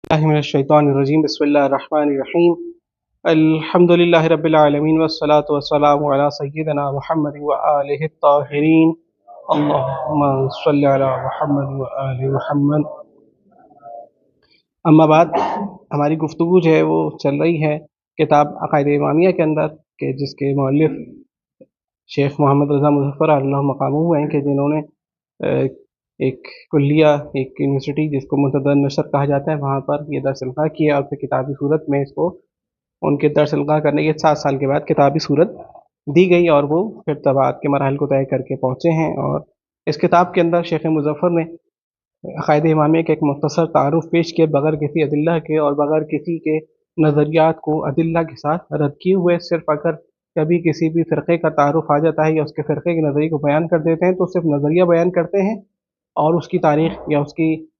من الشیطان الرجیم بسم اللہ الرحمن الرحیم الحمد للہ رب العالمین والصلاة والسلام علی سیدنا محمد وآلہ الطاہرین اللہم صلی علی محمد وآل محمد۔ اما بعد، ہماری گفتگو جو ہے وہ چل رہی ہے کتاب عقائد امامیہ کے اندر، کہ جس کے مؤلف شیخ محمد رضا مظفر اللہ مقامہ ہیں، کہ جنہوں نے ایک کلیہ، ایک یونیورسٹی جس کو منتدى النشر کہا جاتا ہے، وہاں پر یہ درس القاء کیا اور پھر کتابی صورت میں اس کو ان کے درس القاء کرنے کے 7 سال کے بعد کتابی صورت دی گئی، اور وہ پھر طباعت کے مراحل کو طے کر کے پہنچے ہیں۔ اور اس کتاب کے اندر شیخ مظفر نے عقائد امامیہ کا ایک مختصر تعارف پیش کیا، بغیر کسی ادلہ کے اور بغیر کسی کے نظریات کو ادلہ کے ساتھ رد کیے ہوئے۔ صرف اگر کبھی کسی بھی فرقے کا تعارف آ جاتا ہے یا اس کے فرقے کے نظریے کو بیان کر دیتے ہیں تو صرف نظریہ بیان کرتے ہیں، اور اس کی تاریخ یا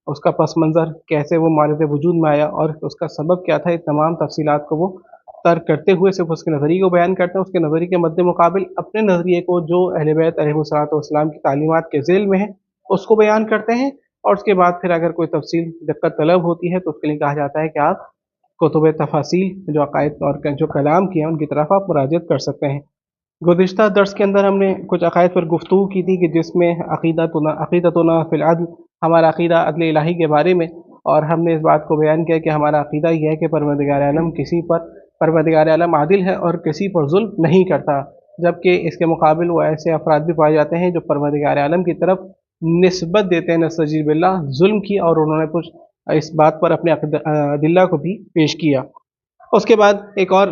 اس کا پس منظر کیسے وہ مورد وجود میں آیا اور اس کا سبب کیا تھا، یہ تمام تفصیلات کو وہ ترک کرتے ہوئے صرف اس کے نظریے کو بیان کرتے ہیں۔ اس کے نظریے کے مد مقابل اپنے نظریے کو، جو اہل بیت علیہ الصلوۃ والسلام کی تعلیمات کے ذیل میں ہے، اس کو بیان کرتے ہیں، اور اس کے بعد پھر اگر کوئی تفصیل دقت طلب ہوتی ہے تو اس کے لیے کہا جاتا ہے کہ آپ کتب تفاصیل، جو عقائد اور جو کلام کیے ہیں، ان کی طرف آپ مراجعت کر سکتے ہیں۔ گزشتہ درس کے اندر ہم نے کچھ عقائد پر گفتگو کی تھی، کہ جس میں عقیدتنا فی العدل، ہمارا عقیدہ عدل الہی کے بارے میں، اور ہم نے اس بات کو بیان کیا کہ ہمارا عقیدہ یہ ہے کہ پروردگار عالم پروردگار عالم عادل ہے اور کسی پر ظلم نہیں کرتا، جبکہ اس کے مقابل وہ ایسے افراد بھی پائے جاتے ہیں جو پروردگار عالم کی طرف نسبت دیتے ہیں نستجیب باللہ، ظلم کی، اور انہوں نے کچھ اس بات پر اپنے ادلہ کو بھی پیش کیا۔ اس کے بعد ایک اور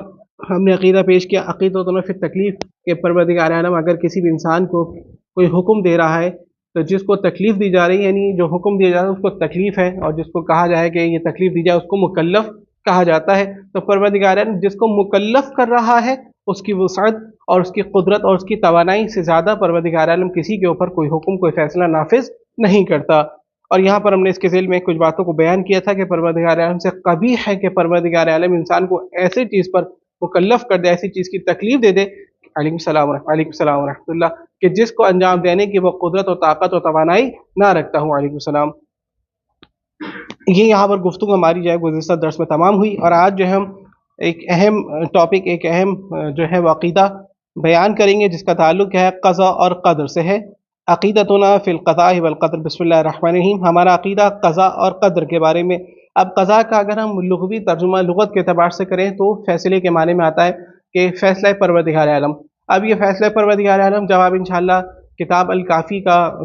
ہم نے عقیدہ پیش کیا، عقیدتنا فی التکلیف، کہ پروردگار عالم اگر کسی بھی انسان کو کوئی حکم دے رہا ہے تو جس کو تکلیف دی جا رہی ہے، یعنی جو حکم دیا جا رہا ہے اس کو تکلیف ہے، اور جس کو کہا جائے کہ یہ تکلیف دی جائے اس کو مکلف کہا جاتا ہے۔ تو پروردگار عالم جس کو مکلف کر رہا ہے، اس کی وسعت اور اس کی قدرت اور اس کی توانائی سے زیادہ پروردگار عالم کسی کے اوپر کوئی حکم، کوئی فیصلہ نافذ نہیں کرتا۔ اور یہاں پر ہم نے اس کے ذیل میں کچھ باتوں کو بیان کیا تھا کہ پروردگار عالم سے قبیح ہے کہ پروردگار عالم انسان کو ایسی چیز پر مکلف کر دے، ایسی چیز کی تکلیف دے دے، علیکم السلام ورحمۃ اللہ، کہ جس کو انجام دینے کی وہ قدرت اور طاقت اور توانائی نہ رکھتا ہوں۔ علیکم السلام۔ یہ یہاں پر گفتگو ہماری جو ہے گزشتہ درس میں تمام ہوئی، اور آج جو ہم ایک اہم ٹاپک، ایک اہم جو ہے وہ عقیدہ بیان کریں گے، جس کا تعلق ہے قضاء اور قدر سے ہے۔ عقیدتنا فی القضاء والقدر، بسم اللہ الرحمن الرحیم۔ ہمارا عقیدہ قضاء اور قدر کے بارے میں۔ اب قضاء کا اگر ہم لغوی ترجمہ لغت کے اعتبار سے کریں تو فیصلے کے معنی میں آتا ہے کہ فیصلہ پروردگار عالم۔ اب یہ فیصلہ پروردگار عالم جب آپ انشاءاللہ کتاب الکافی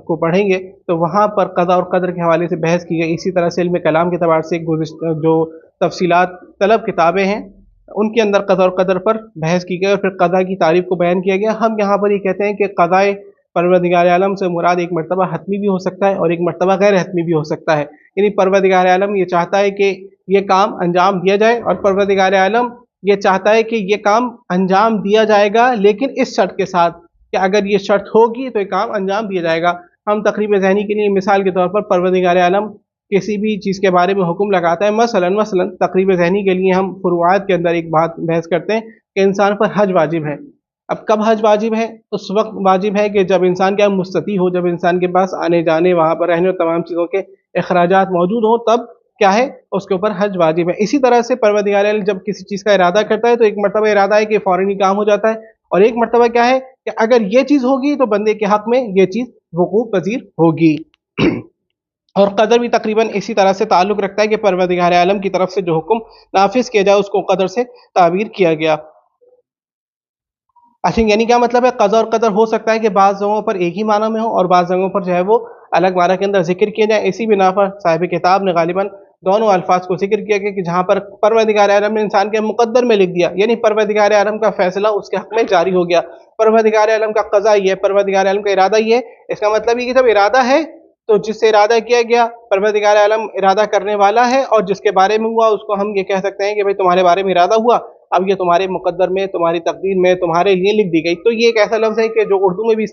کو پڑھیں گے تو وہاں پر قضاء اور قدر کے حوالے سے بحث کی گئی۔ اسی طرح سے علم کلام کے اعتبار سے جو تفصیلات طلب کتابیں ہیں ان کے اندر قضاء اور قدر پر بحث کی گئی، اور پھر قضاء کی تعریف کو بیان کیا گیا۔ ہم یہاں پر یہ کہتے ہیں کہ قضاء پروردگار عالم سے مراد ایک مرتبہ حتمی بھی ہو سکتا ہے اور ایک مرتبہ غیر حتمی بھی ہو سکتا ہے، یعنی پروردگار عالم یہ چاہتا ہے کہ یہ کام انجام دیا جائے، اور پروردگار عالم یہ چاہتا ہے کہ یہ کام انجام دیا جائے گا، لیکن اس شرط کے ساتھ کہ اگر یہ شرط ہوگی تو یہ کام انجام دیا جائے گا۔ ہم تقریب ذہنی کے لیے مثال کے طور پر پروردگار عالم کسی بھی چیز کے بارے میں حکم لگاتا ہے، مثلا تقریب ذہنی کے لیے ہم فروعات کے اندر ایک بات بحث کرتے ہیں کہ انسان پر حج واجب ہے۔ اب کب حج واجب ہے؟ اس وقت واجب ہے کہ جب انسان کیا مستطیع ہو، جب انسان کے پاس آنے جانے، وہاں پر رہنے اور تمام چیزوں کے اخراجات موجود ہوں، تب کیا ہے اس کے اوپر حج واجب ہے۔ اسی طرح سے پروردگار عالم جب کسی چیز کا ارادہ کرتا ہے تو ایک مرتبہ ارادہ ہے کہ فوراً کام ہو جاتا ہے، اور ایک مرتبہ کیا ہے کہ اگر یہ چیز ہوگی تو بندے کے حق میں یہ چیز وقوع پذیر ہوگی۔ اور قدر بھی تقریباً اسی طرح سے تعلق رکھتا ہے کہ پروردگار عالم کی طرف سے جو حکم نافذ کیا جائے اس کو قدر سے تعبیر کیا گیا۔ اچھا، یعنی کیا مطلب ہے؟ قضاء اور قدر ہو سکتا ہے کہ بعض جگہوں پر ایک ہی معنی میں ہو اور بعض جگہوں پر جو ہے وہ الگ معنی کے اندر ذکر کیے جائیں۔ اسی بنا پر صاحب کتاب نے غالباً دونوں الفاظ کو ذکر کیا کہ جہاں پر پروردگار عالم نے انسان کے مقدر میں لکھ دیا، یعنی پروردگار عالم کا فیصلہ اس کے حق میں جاری ہو گیا، پروردگار عالم کا قضا یہ ہے، پروردگار عالم کا ارادہ یہ ہے۔ اس کا مطلب یہ کہ جب ارادہ ہے تو جس سے ارادہ کیا گیا پروردگار عالم ارادہ کرنے والا ہے، اور جس کے بارے میں ہوا اس کو ہم یہ کہہ سکتے ہیں کہ بھئی تمہارے بارے میں ارادہ ہوا، اب یہ تمہارے مقدر میں، تمہاری تقدیر میں، تمہارے لیے لکھ دی گئی۔ تو یہ ایک ایسا لفظ ہے کہ جو اردو میں بھی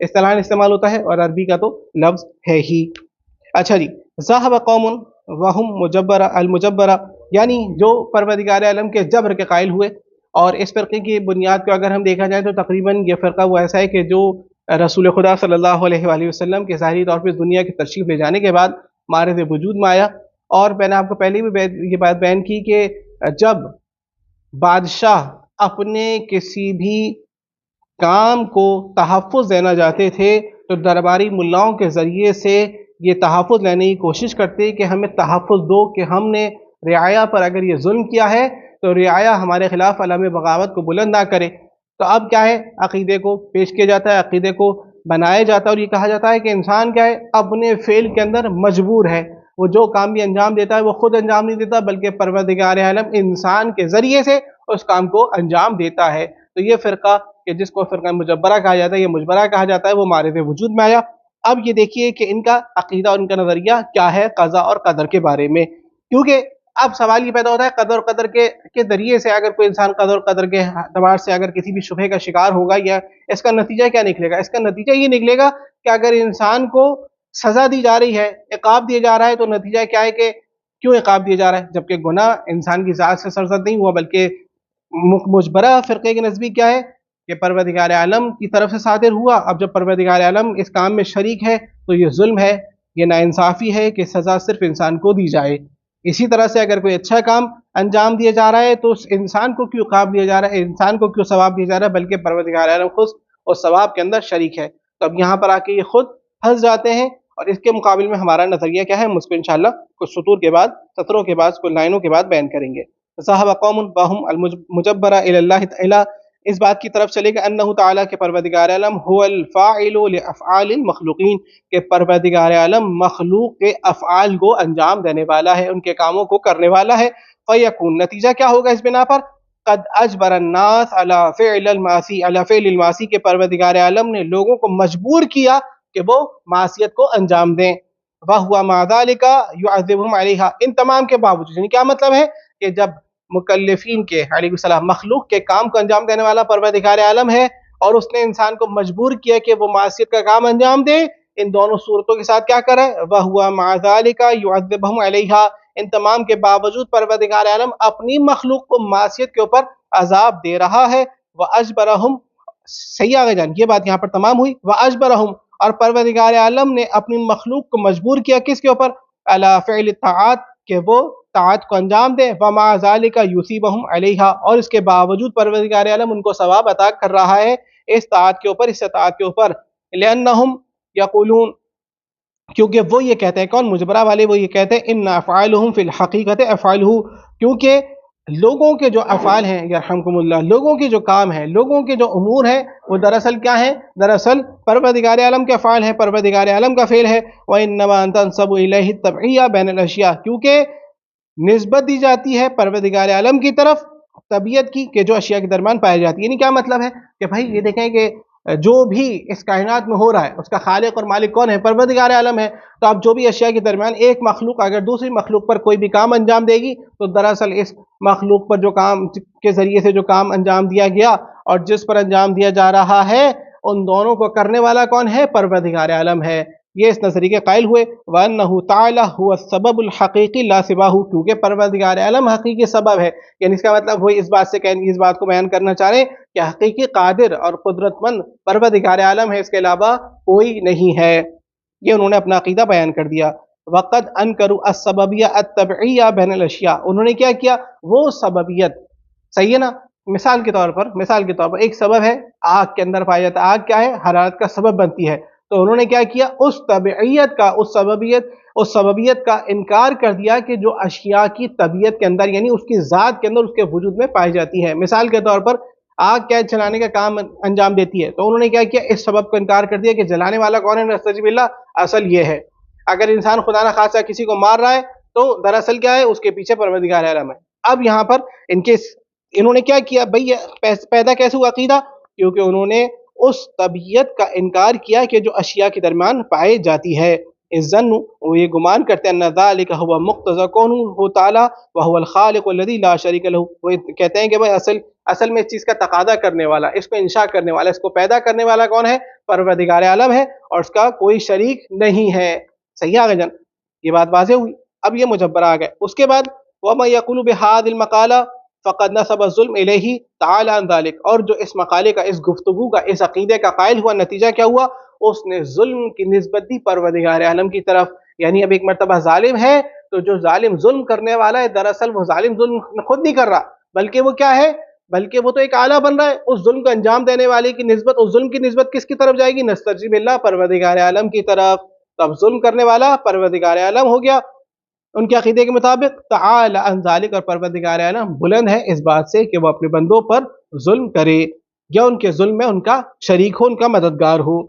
اصطلاحاً استعمال ہوتا ہے اور عربی کا تو لفظ ہے ہی۔ اچھا جی، ذهب قوم وهم مجبرہ المجبرہ، یعنی جو پروردگار عالم کے جبر کے قائل ہوئے، اور اس فرقے کی بنیاد کو اگر ہم دیکھا جائے تو تقریباً یہ فرقہ وہ ایسا ہے کہ جو رسول خدا صلی اللہ علیہ وآلہ وسلم کے ظاہری طور پہ دنیا کی تشریف لے جانے کے بعد مارد وجود میں آیا، اور میں نے آپ کو پہلے بھی یہ بات بیان کی کہ جب بادشاہ اپنے کسی بھی کام کو تحفظ دینا چاہتے تھے تو درباری ملاؤں کے ذریعے سے یہ تحفظ لینے کی کوشش کرتے کہ ہمیں تحفظ دو، کہ ہم نے رعایا پر اگر یہ ظلم کیا ہے تو رعایا ہمارے خلاف علم بغاوت کو بلند نہ کرے۔ تو اب کیا ہے، عقیدے کو پیش کیا جاتا ہے، عقیدے کو بنایا جاتا ہے، اور یہ کہا جاتا ہے کہ انسان کیا ہے، اپنے فعل کے اندر مجبور ہے، وہ جو کام بھی انجام دیتا ہے وہ خود انجام نہیں دیتا بلکہ پروردگار عالم انسان کے ذریعے سے اس کام کو انجام دیتا ہے۔ تو یہ فرقہ کہ جس کو فرقہ مجبرہ کہا جاتا ہے، یہ مجبرہ کہا جاتا ہے، وہ مارد وجود میں آیا۔ اب یہ دیکھیے کہ ان کا عقیدہ اور ان کا نظریہ کیا ہے قضاء اور قدر کے بارے میں، کیونکہ اب سوال یہ پیدا ہوتا ہے قدر اور قدر کے ذریعے سے اگر کوئی انسان قدر اور قدر کے اعتبار سے اگر کسی بھی شبہ کا شکار ہوگا، یا اس کا نتیجہ کیا نکلے گا؟ اس کا نتیجہ یہ نکلے گا کہ اگر انسان کو سزا دی جا رہی ہے، عقاب دیا جا رہا ہے، تو نتیجہ کیا ہے کہ کیوں عقاب دیا جا رہا ہے؟ جبکہ گناہ انسان کی ذات سے سرزد نہیں ہوا، بلکہ مجبرہ فرقے کے نزدیک کیا ہے کہ پروردگار عالم کی طرف سے صادر ہوا۔ اب جب پروردگار عالم اس کام میں شریک ہے تو یہ ظلم ہے، یہ ناانصافی ہے کہ سزا صرف انسان کو دی جائے۔ اسی طرح سے اگر کوئی اچھا کام انجام دیا جا رہا ہے تو اس انسان کو کیوں عقاب دیا جا رہا ہے، انسان کو کیوں ثواب دیا جا رہا ہے، بلکہ پروردگار عالم خود اس ثواب کے اندر شریک ہے۔ تو اب یہاں پر آ کے یہ خود پھنس جاتے ہیں، اور اس کے مقابل میں ہمارا نظریہ کیا ہے، ہم اس کو انشاءاللہ کچھ سطور کے بعد، سطروں کے بعد، کچھ لائنوں کے بعد بیان کریں گے۔ ذهب قوم وهم المجبر الى اللہ تعالی، اس بات کی طرف چلے گا انہ تعالیٰ کے پروردگار عالم هو الفاعل لافعال المخلوقین، کہ پروردگار عالم مخلوق کے افعال کو انجام دینے والا ہے، ان کے کاموں کو کرنے والا ہے۔ فیکون، نتیجہ کیا ہوگا اس بنا پر، قد اجبر الناس علی فعل المعاصی، علی فعل المعاصی، کے پروردگار عالم نے لوگوں کو مجبور کیا کہ وہ معصیت کو انجام دیں۔ وَهُوَ مَعَ ذَلِكَ يُعَذِّبُهُمْ عَلَيْهَا، ان تمام کے باوجود، یعنی کیا مطلب ہے کہ جب مکلفین کے علیہ السلام مخلوق کے کام کو انجام دینے والا پروردگار عالم ہے اور اس نے انسان کو مجبور کیا کہ وہ معصیت کا کام انجام دے، ان دونوں صورتوں کے ساتھ کیا کرے، وَهُوَ مَعَ ذَلِكَ يُعَذِّبُهُمْ عَلَيْهَا، ان تمام کے باوجود پروردگار عالم اپنی مخلوق کو معصیت کے اوپر عذاب دے رہا ہے۔ وَأَجْبَرَهُمْ، صحیح آگے جان، یہ بات یہاں پر تمام ہوئی۔ وَأَجْبَرَهُمْ، اور پروردگار عالم نے اپنی مخلوق کو مجبور کیا کس کے اوپر، علی فعل الطاعات، کہ وہ طاعت کو انجام دے، وَمَعَ ذَلِكَ يُثِيبُهُمْ عَلَيْهَا، اور اس کے باوجود پروردگار عالم ان کو ثواب عطا کر رہا ہے اس طاعت کے اوپر، اس اطاعت کے اوپر۔ لِأَنَّهُمْ يَقُولُونَ، کیونکہ وہ یہ کہتے ہیں، کون، مجبرہ والے، وہ یہ کہتے ہیں ان افعالهم فی الحقیقت افعالہ، کیونکہ لوگوں کے جو افعال ہیں، یرحمکم اللہ، لوگوں کے جو کام ہیں، لوگوں کے جو امور ہیں، وہ دراصل کیا ہیں، دراصل پروردگار عالم کے افعال ہیں، پروردگار عالم کا فعل ہے۔ وَإِنَّمَا تَنْسَبُ إِلَيْهِ التَّبْعِيَّةُ بَيْنَ الْأَشْيَاءِ، کیونکہ نسبت دی جاتی ہے پروردگار عالم کی طرف طبیعت کی، کہ جو اشیاء کے درمیان پائی جاتی ہے۔ یعنی کیا مطلب ہے کہ بھائی یہ دیکھیں کہ جو بھی اس کائنات میں ہو رہا ہے اس کا خالق اور مالک کون ہے، پروردگار عالم ہے۔ تو اب جو بھی اشیاء کے درمیان ایک مخلوق اگر دوسری مخلوق پر کوئی بھی کام انجام دے گی تو دراصل اس مخلوق پر جو کام کے ذریعے سے جو کام انجام دیا گیا اور جس پر انجام دیا جا رہا ہے، ان دونوں کو کرنے والا کون ہے، پروردگار عالم ہے۔ یہ اس نظریے کے قائل ہوئے۔ وَأَنَّهُ تَعَالَى هُوَ السَّبَبُ الْحَقِيقِي لَا سِوَاهُ، کیونکہ پروردگار عالم حقیقی سبب ہے، یعنی اس کا مطلب وہی اس بات کو بیان کرنا چاہ رہے ہیں کہ حقیقی قادر اور قدرت مند پروردگار عالم ہے، اس کے علاوہ کوئی نہیں ہے۔ یہ انہوں نے اپنا عقیدہ بیان کر دیا۔ وَقَدْ أَنْكَرُوا السَّبَبِيَّةَ الطَّبْعِيَّةَ بَيْنَ الْأَشْيَاءِ، انہوں نے کیا کیا، وہ سببیت، صحیح ہے نا، مثال کے طور پر ایک سبب ہے، آگ کے اندر پایا جاتا ہے، آگ کیا ہے، حرارت کا سبب بنتی ہے، تو انہوں نے کیا کیا، اس طبعیت کا، اس سببیت کا انکار کر دیا کہ جو اشیاء کی طبیعت کے اندر، یعنی اس کی ذات کے اندر، اس کے وجود میں پائی جاتی ہے۔ مثال کے طور پر آگ کیا جلانے کا کام انجام دیتی ہے، تو انہوں نے کیا کیا، اس سبب کو انکار کر دیا کہ جلانے والا کون ہے، نستعیذ باللہ، اصل یہ ہے۔ اگر انسان خدا نہ خاصہ کسی کو مار رہا ہے تو دراصل کیا ہے، اس کے پیچھے پروردگار عالم ہے۔ اب یہاں پر انہوں نے کیا کیا بھئی، پیدا کیسے ہوا عقیدہ، کیونکہ انہوں نے اس طبیعت کا انکار کیا کہ جو اشیاء کے درمیان پائی جاتی ہے۔ الظن، وہ یہ گمان کرتے ہیں، ان ذالک هو مقتضى کونہ تعالی وهو الخالق الذی لا شریک له، وہ کہتے ہیں کہ بھئی اصل میں اس چیز کا تقاضا کرنے والا، اس کو انشاء کرنے والا، اس کو پیدا کرنے والا کون ہے، پروردگار عالم ہے، اور اس کا کوئی شریک نہیں ہے۔ صحیح آگے جان، یہ بات واضح ہوئی۔ اب یہ مجبرہ آ گئے، اس کے بعد وَمَن يَقُولُ بِهَذِهِ الْمَقَالَةِ فَقَدْ نَسَبَ الظُّلْمَ إِلَيْهِ تَعَالَى عَنْ ذَلِكَ، اور جو اس مقالے کا، اس گفتگو کا، اس عقیدے کا قائل ہوا، نتیجہ کیا ہوا، اس نے ظلم کی نسبت دی پروردگار عالم کی طرف، یعنی اب ایک مرتبہ ظالم ہے تو جو ظالم ظلم کرنے والا ہے دراصل وہ ظالم ظلم خود نہیں کر رہا، بلکہ وہ کیا ہے، بلکہ وہ تو ایک آلہ بن رہا ہے، اس ظلم کو انجام دینے والے کی نسبت، اس ظلم کی نسبت کس کی طرف جائے گی؟ نستجیب اللہ، پروردگار عالم کی طرف. تو اب ظلم کرنے والا پروردگار عالم ہو گیا ان کے عقیدے کے مطابق. تعالی عن ذالک، اور پروردگار عالم بلند ہے اس بات سے کہ وہ اپنے بندوں پر ظلم کرے یا ان کے ظلم میں ان کا شریک ہو، ان کا مددگار ہو.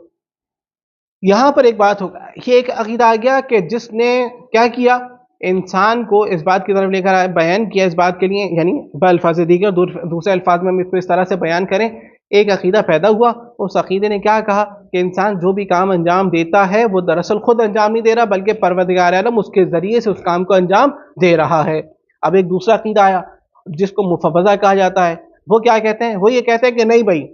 یہاں پر ایک بات ہوگا، یہ ایک عقیدہ آ گیا کہ جس نے کیا کیا، انسان کو اس بات کی طرف لے کر آئے، بیان کیا اس بات کے لیے، یعنی بالفاظ دیگر دوسرے الفاظ میں ہم اس کو اس طرح سے بیان کریں، ایک عقیدہ پیدا ہوا. اس عقیدے نے کیا کہا کہ انسان جو بھی کام انجام دیتا ہے وہ دراصل خود انجام نہیں دے رہا، بلکہ پروردگار عالم اس کے ذریعے سے اس کام کو انجام دے رہا ہے. اب ایک دوسرا عقیدہ آیا جس کو مفوضہ کہا جاتا ہے. وہ کیا کہتے ہیں؟ وہ یہ کہتے ہیں کہ نہیں بھائی،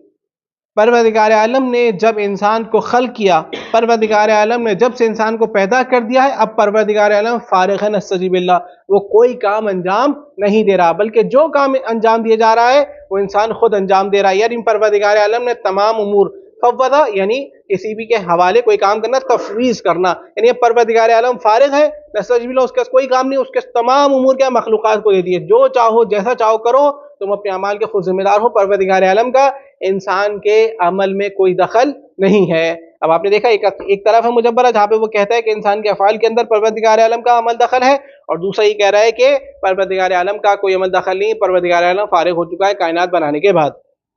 پروردگار عالم نے جب انسان کو خلق کیا، پروردگار عالم نے جب سے انسان کو پیدا کر دیا ہے، اب پروردگار عالم فارغ ہے نستجیب اللہ، وہ کوئی کام انجام نہیں دے رہا، بلکہ جو کام انجام دیا جا رہا ہے وہ انسان خود انجام دے رہا ہے. یعنی پروردگار عالم نے تمام امور فوضہ، یعنی کسی بھی کے حوالے کوئی کام کرنا، تفویض کرنا، یعنی پروردگار عالم فارغ ہے نستجیب اللہ، اس کا کوئی کام نہیں، اس کے تمام امور کیا مخلوقات کو دے دیے، جو چاہو جیسا چاہو کرو، تم اپنے اعمال کے خود ذمہ دار ہو. پروردگار عالم کا انسان کے عمل میں کوئی دخل نہیں ہے. اب آپ نے دیکھا ایک طرف ہے مجبرہ جہاں پہ وہ کہتا ہے کہ انسان کے افعال کے اندر پروردگار عالم کا عمل دخل ہے، اور دوسرا یہ کہہ رہا ہے کہ پروردگار عالم کا کوئی عمل دخل نہیں، پروردگار عالم فارغ ہو چکا ہے کائنات بنانے کے بعد.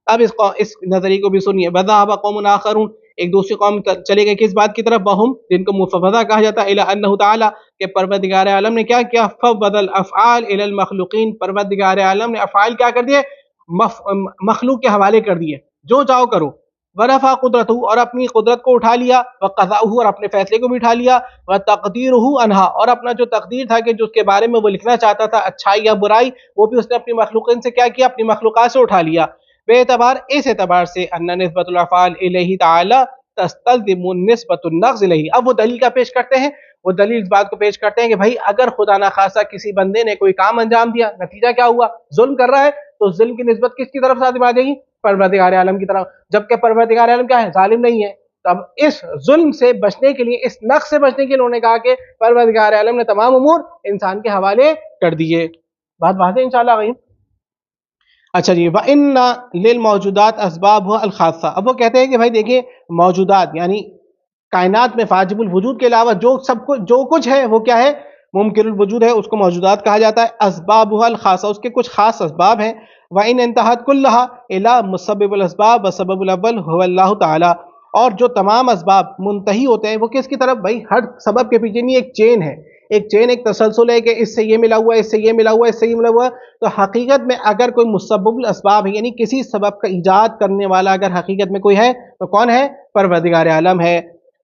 اب اس نظریے کو بھی سنیے. وَذَهَبَ قَوْمٌ آخَرُونَ، ایک دوسری قوم چلے گئے کس بات کی طرف؟ وَهُمْ، جن کو مفوضہ کہا جاتا ہے، إِلَىٰ أَنَّهُ تَعَالَىٰ، کہ پروردگار عالم نے کیا کیا؟ فَوَّضَ الْأَفْعَالَ إِلَى الْمَخْلُوقِينَ، پروردگار عالم نے افعال کیا کر دیے؟ مخلوق کے حوالے کر دیے، جو چاہو کرو. ورفع قدرتہ، اور اپنی قدرت کو اٹھا لیا، وقضاءہ، اور اپنے فیصلے کو بھی اٹھا لیا، وتقدیرہ عنہا، اور اپنا جو تقدیر تھا کہ جو اس کے بارے میں وہ لکھنا چاہتا تھا اچھائی یا برائی، وہ بھی اس نے اپنی مخلوقین سے کیا کیا؟ اپنی مخلوقات سے اٹھا لیا. بے اعتبار، اس اعتبار سے ان نسبت الافعال الیہ تعالی تستلزم نسبت النقص الیہ. اب وہ دلیل کا پیش کرتے ہیں، وہ دلیل اس بات کو پیش کرتے ہیں کہ بھائی اگر خدا نخواستہ کسی بندے نے کوئی کام انجام دیا، نتیجہ کیا ہوا؟ ظلم کر رہا ہے، تو ظلم کی نسبت کس کی طرف لازم آ جائے گی؟ پروردگار عالم کی طرف، جبکہ پروردگار عالم کیا ہے؟ ظالم نہیں ہے. تو اب اس ظلم سے بچنے کے لیے، اس نقص سے بچنے کے لیے انہوں نے کہا کہ پروردگار عالم نے تمام امور انسان کے حوالے کر دیے. بات واضح انشاءاللہ غیم. اچھا جی، وَإِنَّ لِلْمَوْجُودَاتِ أَسْبَابُهَا الْخَاصَّةَ. اب وہ کہتے ہیں کہ بھائی دیکھیں، موجودات یعنی کائنات میں واجب الوجود کے علاوہ جو کچھ ہے وہ کیا ہے؟ ممکن الوجود ہے، اس کو موجودات کہا جاتا ہے. اسبابها الخاصہ، اس کے کچھ خاص اسباب ہیں. وَإِنْ انْتَهَتْ كُلَّهَا إِلَى مُسَبِّبِ الْأَسْبَابِ وَسَبَبُ الْأَوَّلِ هُوَ اللَّهُ تعالی. اور جو تمام اسباب منتہی ہوتے ہیں وہ کس کی طرف؟ بھائی ہر سبب کے پیچھے نہیں ایک چین ہے، ایک چین، ایک تسلسل ہے کہ اس سے یہ ملا ہوا ہے، اس سے یہ ملا ہوا ہے، اس سے یہ ملا ہوا ہے. تو حقیقت میں اگر کوئی مسبب الاسباب ہے، یعنی کسی سبب کا ایجاد کرنے والا اگر حقیقت میں کوئی ہے تو کون ہے؟ پروردگار عالم ہے.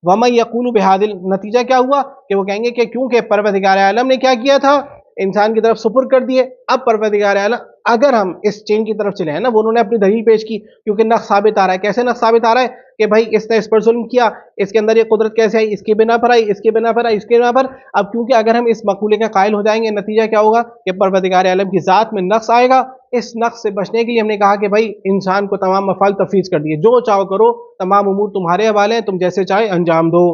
وَمَن يَقُولُ بِهَذِا، نتیجہ کیا ہوا کہ وہ کہیں گے کہ کیونکہ پروردگار عالم نے کیا کیا تھا؟ انسان کی طرف سپر کر دیے. اب پروردگار عالم، اگر ہم اس چین کی طرف چلے ہیں نا، وہ انہوں نے اپنی دلیل پیش کی، کیونکہ نقص ثابت آ رہا ہے. کیسے نقص ثابت آ رہا ہے؟ کہ بھائی اس نے اس پر ظلم کیا، اس کے اندر یہ قدرت کیسے آئی؟ اس کی بنا پر آئی، اس کی بنا پر آئی، اس کی بنا پر. اب کیونکہ اگر ہم اس مقولے کا قائل ہو جائیں گے، نتیجہ کیا ہوگا کہ پروردگار عالم کی ذات میں نقص آئے گا. اس نقص سے بچنے کے لیے ہم نے کہا کہ بھائی انسان کو تمام افعال تفویض کر دیے، جو چاہو کرو، تمام امور تمہارے حوالے ہیں، تم جیسے چاہے انجام دو.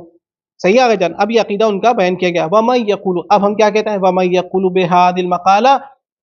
صحیح آگے جان. اب یہ عقیدہ ان کا بیان کیا گیا. وَمَن يَقُولُ، اب ہم کیا کہتے ہیں؟ وَمَن يَقُولُ بِهَذِهِ الْمَقَالَةِ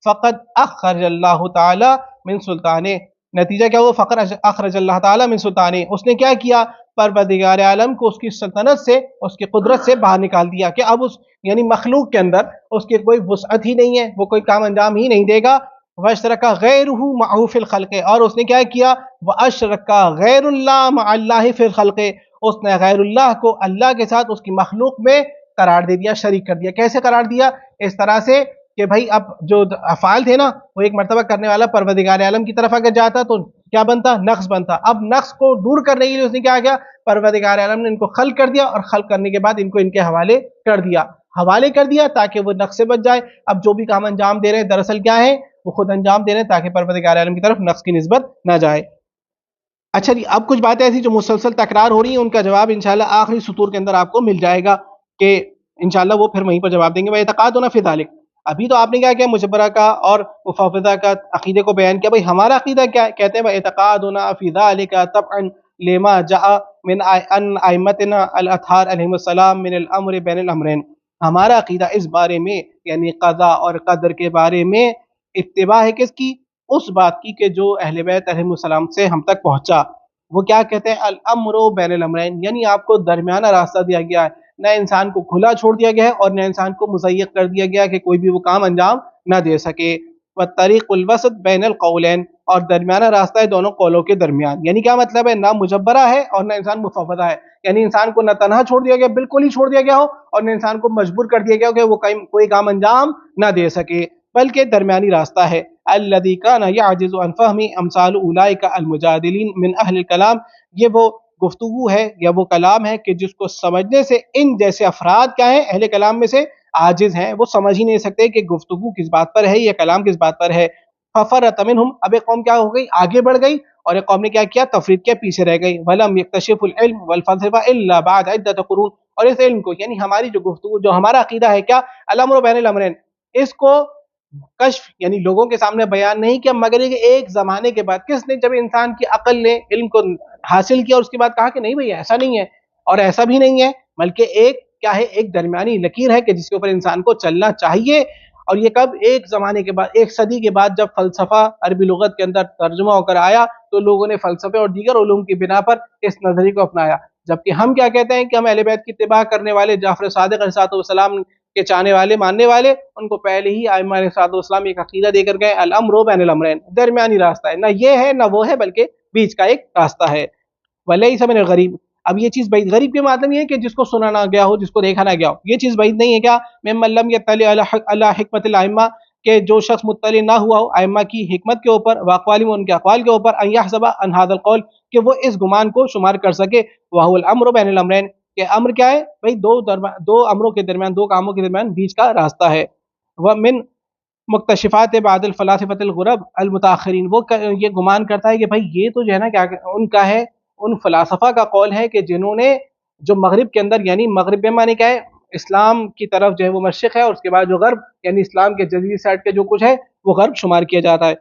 فَقَدْ أَخْرَجَ اللَّهُ تَعَالَى مِن سُلْطَانِهِ. نتیجہ کیا ہوا؟ فَقَدْ أَخْرَجَ اللَّهُ تَعَالَى مِن سُلْطَانِهِ. اس نے کیا کیا؟ پروردگار عالم کو اس کی سلطنت سے، اس کی قدرت سے باہر نکال دیا کہ اب اس یعنی مخلوق کے اندر اس کی کوئی وسعت ہی نہیں ہے، وہ کوئی کام انجام ہی نہیں دے گا. وَأَشْرَكَ غَيْرُهُ مَعَهُ فِي الْخَلْقِ، اور اس نے کیا کیا؟ وَأَشْرَكَ غَيْرُ اللَّهِ مَعَ اللَّهِ فِي الْخَلْقِ، اس نے غیر اللہ کو اللہ کے ساتھ اس کی مخلوق میں قرار دے دیا، شریک کر دیا. کیسے قرار دیا؟ اس طرح سے کہ بھائی اب جو افعال تھے نا، وہ ایک مرتبہ کرنے والا پروردگار عالم کی طرف اگر جاتا تو کیا بنتا؟ نقص بنتا. اب نقص کو دور کرنے کے لیے اس نے کیا کیا؟ پروردگار عالم نے ان کو خلق کر دیا، اور خلق کرنے کے بعد ان کو ان کے حوالے کر دیا. حوالے کر دیا تاکہ وہ نقص سے بچ جائے. اب جو بھی کام انجام دے رہے ہیں دراصل کیا ہے؟ وہ خود انجام دے رہے ہیں تاکہ پروردگار عالم کی طرف نقص کی نسبت نہ جائے. اچھا جی، اب کچھ باتیں ایسی جو مسلسل تکرار ہو رہی ہیں، ان کا جواب انشاءاللہ آخری سطور کے اندر آپ کو مل جائے گا کہ انشاءاللہ وہ پھر وہیں پر جواب دیں گے. وَيَتَقَادُونَ فِي ذَلِكَ. ابھی تو آپ نے کیا کیا؟ مجبرہ کا اور مفوضہ کا عقیدے کو بیان کیا. بھائی ہمارا عقیدہ کیا ہے؟ کہتے ہیں وَيَتَقَادُونَ فِي ذَلِكَ طَبْعًا لِمَا جَاءَ مِنْ أَئِمَّتِنَا الْأَطْهَارِ عَلَيْهِمُ السَّلَامُ مِنَ الْأَمْرِ بَيْنَ الْأَمْرَيْنِ. ہمارا عقیدہ اس بارے میں یعنی قضا اور قدر کے بارے میں اتباع ہے کس کی؟ اس بات کی کہ جو اہل بیت علیہ السلام سے ہم تک پہنچا۔ وہ کیا کہتے ہیں؟ الامر بین الامرین، یعنی آپ کو درمیانہ راستہ دیا گیا ہے، نہ انسان کو کھلا چھوڑ دیا گیا ہے اور نہ انسان کو مضیق کر دیا گیا کہ کوئی بھی وہ کام انجام نہ دے سکے۔ والطریق الوسط بین القولین، اور درمیانہ راستہ ہے دونوں قولوں کے درمیان۔ یعنی کیا مطلب ہے؟ نہ مجبرہ ہے اور نہ انسان مفوضہ ہے، یعنی انسان کو نہ تنہا چھوڑ دیا گیا، بالکل ہی چھوڑ دیا گیا ہو، اور نہ انسان کو مجبور کر دیا گیا ہو کہ وہ کوئی کام انجام نہ دے سکے، بلکہ درمیانی راستہ ہے۔ الذی کان یعجز عن فہم امثال اولئک المجادلین من اہل الکلام، یہ وہ گفتگو ہے یا وہ کلام ہے کہ جس کو سمجھنے سے ان جیسے افراد کیا ہیں؟ اہل کلام میں سے عاجز ہیں، وہ سمجھ ہی نہیں سکتے کہ گفتگو کس بات پر ہے یا کلام کس بات پر ہے۔ ففرط منہم، اب ایک قوم کیا ہو گئی؟ آگے بڑھ گئی، اور ایک قوم نے کیا کیا؟ تفرید کیا، پیچھے رہ گئی۔ ولم یکتشف العلم والفلسفہ الا بعد عدۃ قرون، اور اس علم کو یعنی ہماری جو گفتگو، جو ہمارا عقیدہ ہے کیا؟ الامر بین الامرین، اس کو کشف یعنی لوگوں کے سامنے بیان نہیں کیا مگر ایک زمانے کے بعد۔ کس نے؟ جب انسان کی عقل نے علم کو حاصل کیا اور اس کے بعد کہا کہ نہیں بھئی ایسا نہیں ہے اور ایسا بھی نہیں ہے، بلکہ ایک کیا ہے؟ ایک درمیانی لکیر ہے کہ جس کے اوپر انسان کو چلنا چاہیے۔ اور یہ کب؟ ایک زمانے کے بعد، ایک صدی کے بعد، جب فلسفہ عربی لغت کے اندر ترجمہ ہو کر آیا تو لوگوں نے فلسفے اور دیگر علوم کی بنا پر اس نظریے کو اپنایا۔ جبکہ ہم کیا کہتے ہیں کہ ہم اہل بیت کی اتباع کرنے والے، جعفر صادق علیہ السلام کے چاہنے والے، ماننے والے، ان کو پہلے ہی ائمہ علیہ السلام ایک عقیدہ دے کر گئے، الامر بین الامرین، درمیانی راستہ ہے، نہ یہ ہے نہ وہ ہے، بلکہ بیچ کا ایک راستہ ہے۔ ولیس من الغریب، اب یہ چیز بعید، غریب کے مطلب یہ ہے کہ جس کو سنا نہ گیا ہو، جس کو دیکھا نہ گیا ہو، یہ چیز بعید نہیں ہے کیا؟ ممن لم یطلع علی حکمت الائمہ، کہ جو شخص مطلع نہ ہوا ہو ائمہ کی حکمت کے اوپر، واقوالہم، ان کے اقوال کے اوپر، ان یحسب ان ھذا القول، کہ وہ اس گمان کو شمار کر سکے، وہو الامر بین الامرین، کہ امر کیا ہے بھائی؟ دو امروں کے درمیان، دو کاموں کے درمیان بیچ کا راستہ ہے۔ ومن مکتشفات بعد الفلاسفۃ الغرب المتاخرین، وہ یہ گمان کرتا ہے کہ بھائی یہ تو جو ہے نا کیا ان کا ہے، ان فلاسفہ کا قول ہے کہ جنہوں نے جو مغرب کے اندر، یعنی مغرب میں معنی کیا ہے؟ اسلام کی طرف جو ہے وہ مشرق ہے، اور اس کے بعد جو غرب یعنی اسلام کے جزیری سائڈ کے جو کچھ ہے وہ غرب شمار کیا جاتا ہے،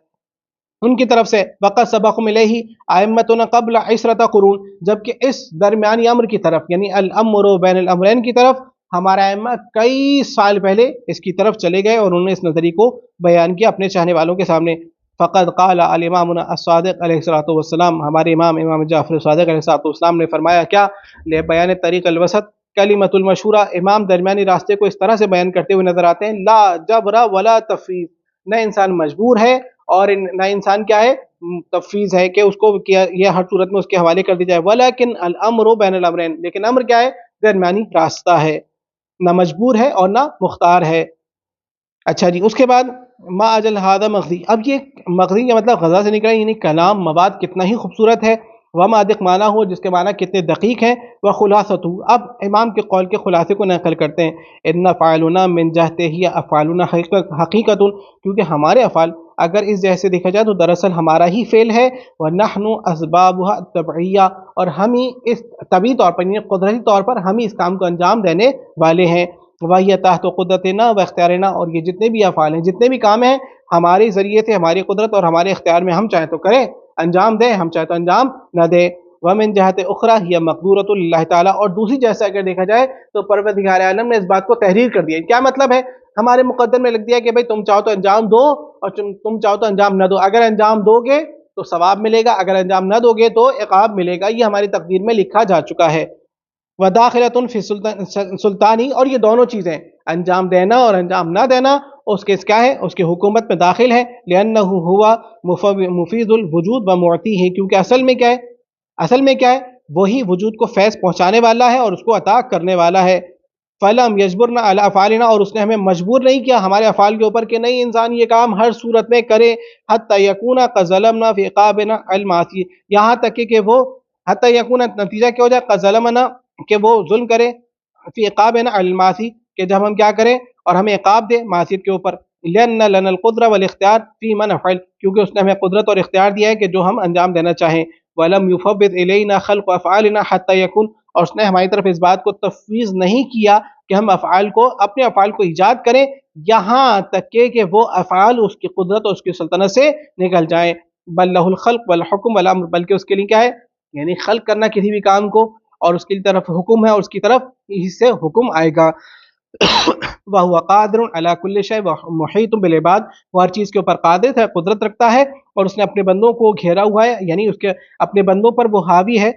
ان کی طرف سے۔ وقت سبقہم الیہ ائمتنا قبل عشرۃ قرون، جبکہ اس درمیانی امر کی طرف یعنی الامر بین الامرین کی طرف ہمارا ائمہ کئی سال پہلے اس کی طرف چلے گئے اور انہوں نے اس نظریے کو بیان کیا اپنے چاہنے والوں کے سامنے۔ فقد قال الامامنا الصادق علیہ الصلوۃ والسلام، ہمارے امام جعفر صادق علیہ الصلوۃ والسلام نے فرمایا کیا؟ لے بیان طریق الوسط کلمۃ المشورہ، امام درمیانی راستے کو اس طرح سے بیان کرتے ہوئے نظر آتے ہیں، لا جبر ولا تفویض، نہ انسان مجبور ہے اور نہ انسان کیا ہے؟ تفویض ہے کہ اس کو یہ ہر صورت میں اس کے حوالے کر دی جائے، ولیکن الامر بین الامرین، لیکن امر کیا ہے؟ درمیانی راستہ ہے، نہ مجبور ہے اور نہ مختار ہے۔ اچھا جی، اس کے بعد ما اجل ہذا مغزی، اب یہ مغزی کا مطلب غزہ سے نکلا، یعنی کلام مواد کتنا ہی خوبصورت ہے، وما ادق معنی ہو، جس کے معنی کتنے دقیق ہیں، وہ خلاصۃ، اب امام کے قول کے خلاصے کو نقل کرتے ہیں، ان افعالنا من جہتے ہی افعالنا حقیقت، کیونکہ ہمارے افعال اگر اس جیسے دیکھا جائے تو دراصل ہمارا ہی فعل ہے، ونحن اسبابها الطبعیہ، اور ہم ہی اس طبعی طور پر یعنی قدرتی طور پر ہم ہی اس کام کو انجام دینے والے ہیں، وہی تحت قدرتنا و اختیارنا، اور یہ جتنے بھی افعال ہیں، جتنے بھی کام ہیں، ہمارے ذریعے سے، ہماری قدرت اور ہمارے اختیار میں، ہم چاہے تو کریں انجام دیں، ہم چاہے تو انجام نہ دیں۔ ومن جہت اخرى ہی مقدورۃ اللہ تعالیٰ، اور دوسری جیسے اگر دیکھا جائے تو پروردگار عالم نے اس بات کو تحریر کر دیا۔ کیا مطلب ہے؟ ہمارے مقدر میں لکھ دیا کہ بھائی تم چاہو تو انجام دو اور تم چاہو تو انجام نہ دو، اگر انجام دو گے تو ثواب ملے گا، اگر انجام نہ دو گے تو عقاب ملے گا، یہ ہماری تقدیر میں لکھا جا چکا ہے۔ وداخلۃ فی سلطانی، اور یہ دونوں چیزیں انجام دینا اور انجام نہ دینا اس کے کیا ہے؟ اس کے حکومت میں داخل ہے، لأنہ ہوا مفید الوجود و معطیہ، کیونکہ اصل میں کیا ہے؟ وہی وجود کو فیض پہنچانے والا ہے اور اس کو عطا کرنے والا ہے۔ فلم یجبرنا علی افعالنا، اور اس نے ہمیں مجبور نہیں کیا ہمارے افعال کے اوپر کہ نہیں انسان یہ کام ہر صورت میں کرے، حتی یکون قد ظلمنا فی عقابنا المعاصی، یہاں تک کہ وہ حتی یکون، نتیجہ کیا ہو جائے؟ قد ظلمنا، کہ وہ ظلم کرے، فی عقابنا المعاصی، کہ جب ہم کیا کریں اور ہمیں عقاب دے معصیت کے اوپر، لأن لنا القدرۃ والاختیار فی ما نفعل، کیونکہ اس نے ہمیں قدرت اور اختیار دیا ہے کہ جو ہم انجام دینا چاہیں، ولم یفوض الینا خلق افعالنا حتی یکون، اور اس نے ہماری طرف اس بات کو تفویض نہیں کیا کہ ہم اپنے افعال کو ایجاد کریں یہاں تک کہ وہ افعال اس کی قدرت اور اس کی سلطنت سے نکل جائیں، بل لہ الخلق والحکم والامر، بلکہ اس کے لیے کیا ہے؟ یعنی خلق کرنا کسی بھی کام کو، اور اس کی طرف حکم ہے اور اس کی طرف اس سے حکم آئے گا۔ وَهُوَ قَادِرٌ عَلَى كُلِّ شَيْءٍ وَمُحِيطٌ بِالْعِبَادِ، وہ ہر چیز کے اوپر قادر ہے، قدرت رکھتا ہے، اور اس نے اپنے بندوں کو گھیرا ہوا ہے، یعنی اس کے اپنے بندوں پر وہ حاوی ہے۔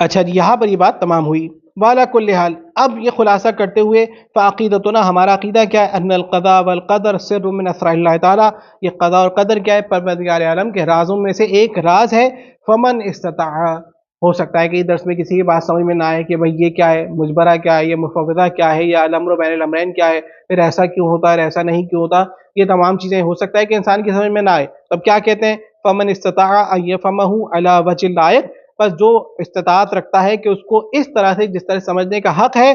اچھا جی، یہاں پر یہ بات تمام ہوئی۔ وَعَلَى كُلِّ حال، اب یہ خلاصہ کرتے ہوئے فَعَقِيدَتُنَا، ہمارا عقیدہ کیا ہے؟ أَنَّ الْقَضَاءَ وَالْقَدَرَ سِرٌّ مِّنْ أَسْرَارِ اللَّهِ تعالیٰ، یہ قضاء اور قدر کیا ہے؟ پروردگار عالم کے رازوں میں سے ایک راز ہے۔ فَمَنْ اسْتَطَاعَ، ہو سکتا ہے کہ درس میں کسی کی بات سمجھ میں نہ آئے کہ بھئی یہ کیا ہے، مجبرہ کیا ہے، یہ مفوضہ کیا ہے، یا الامر بین الامرین کیا ہے، پھر ایسا کیوں ہوتا ہے، ایسا نہیں کیوں ہوتا، یہ تمام چیزیں ہو سکتا ہے کہ انسان کی سمجھ میں نہ آئے۔ تب کیا کہتے ہیں؟ فَمَنْ اسْتَطَاعَ أَن يَفْهَمَهُ عَلَى وَجْهِ اللائق، بس جو استطاعت رکھتا ہے کہ اس کو اس طرح سے جس طرح سمجھنے کا حق ہے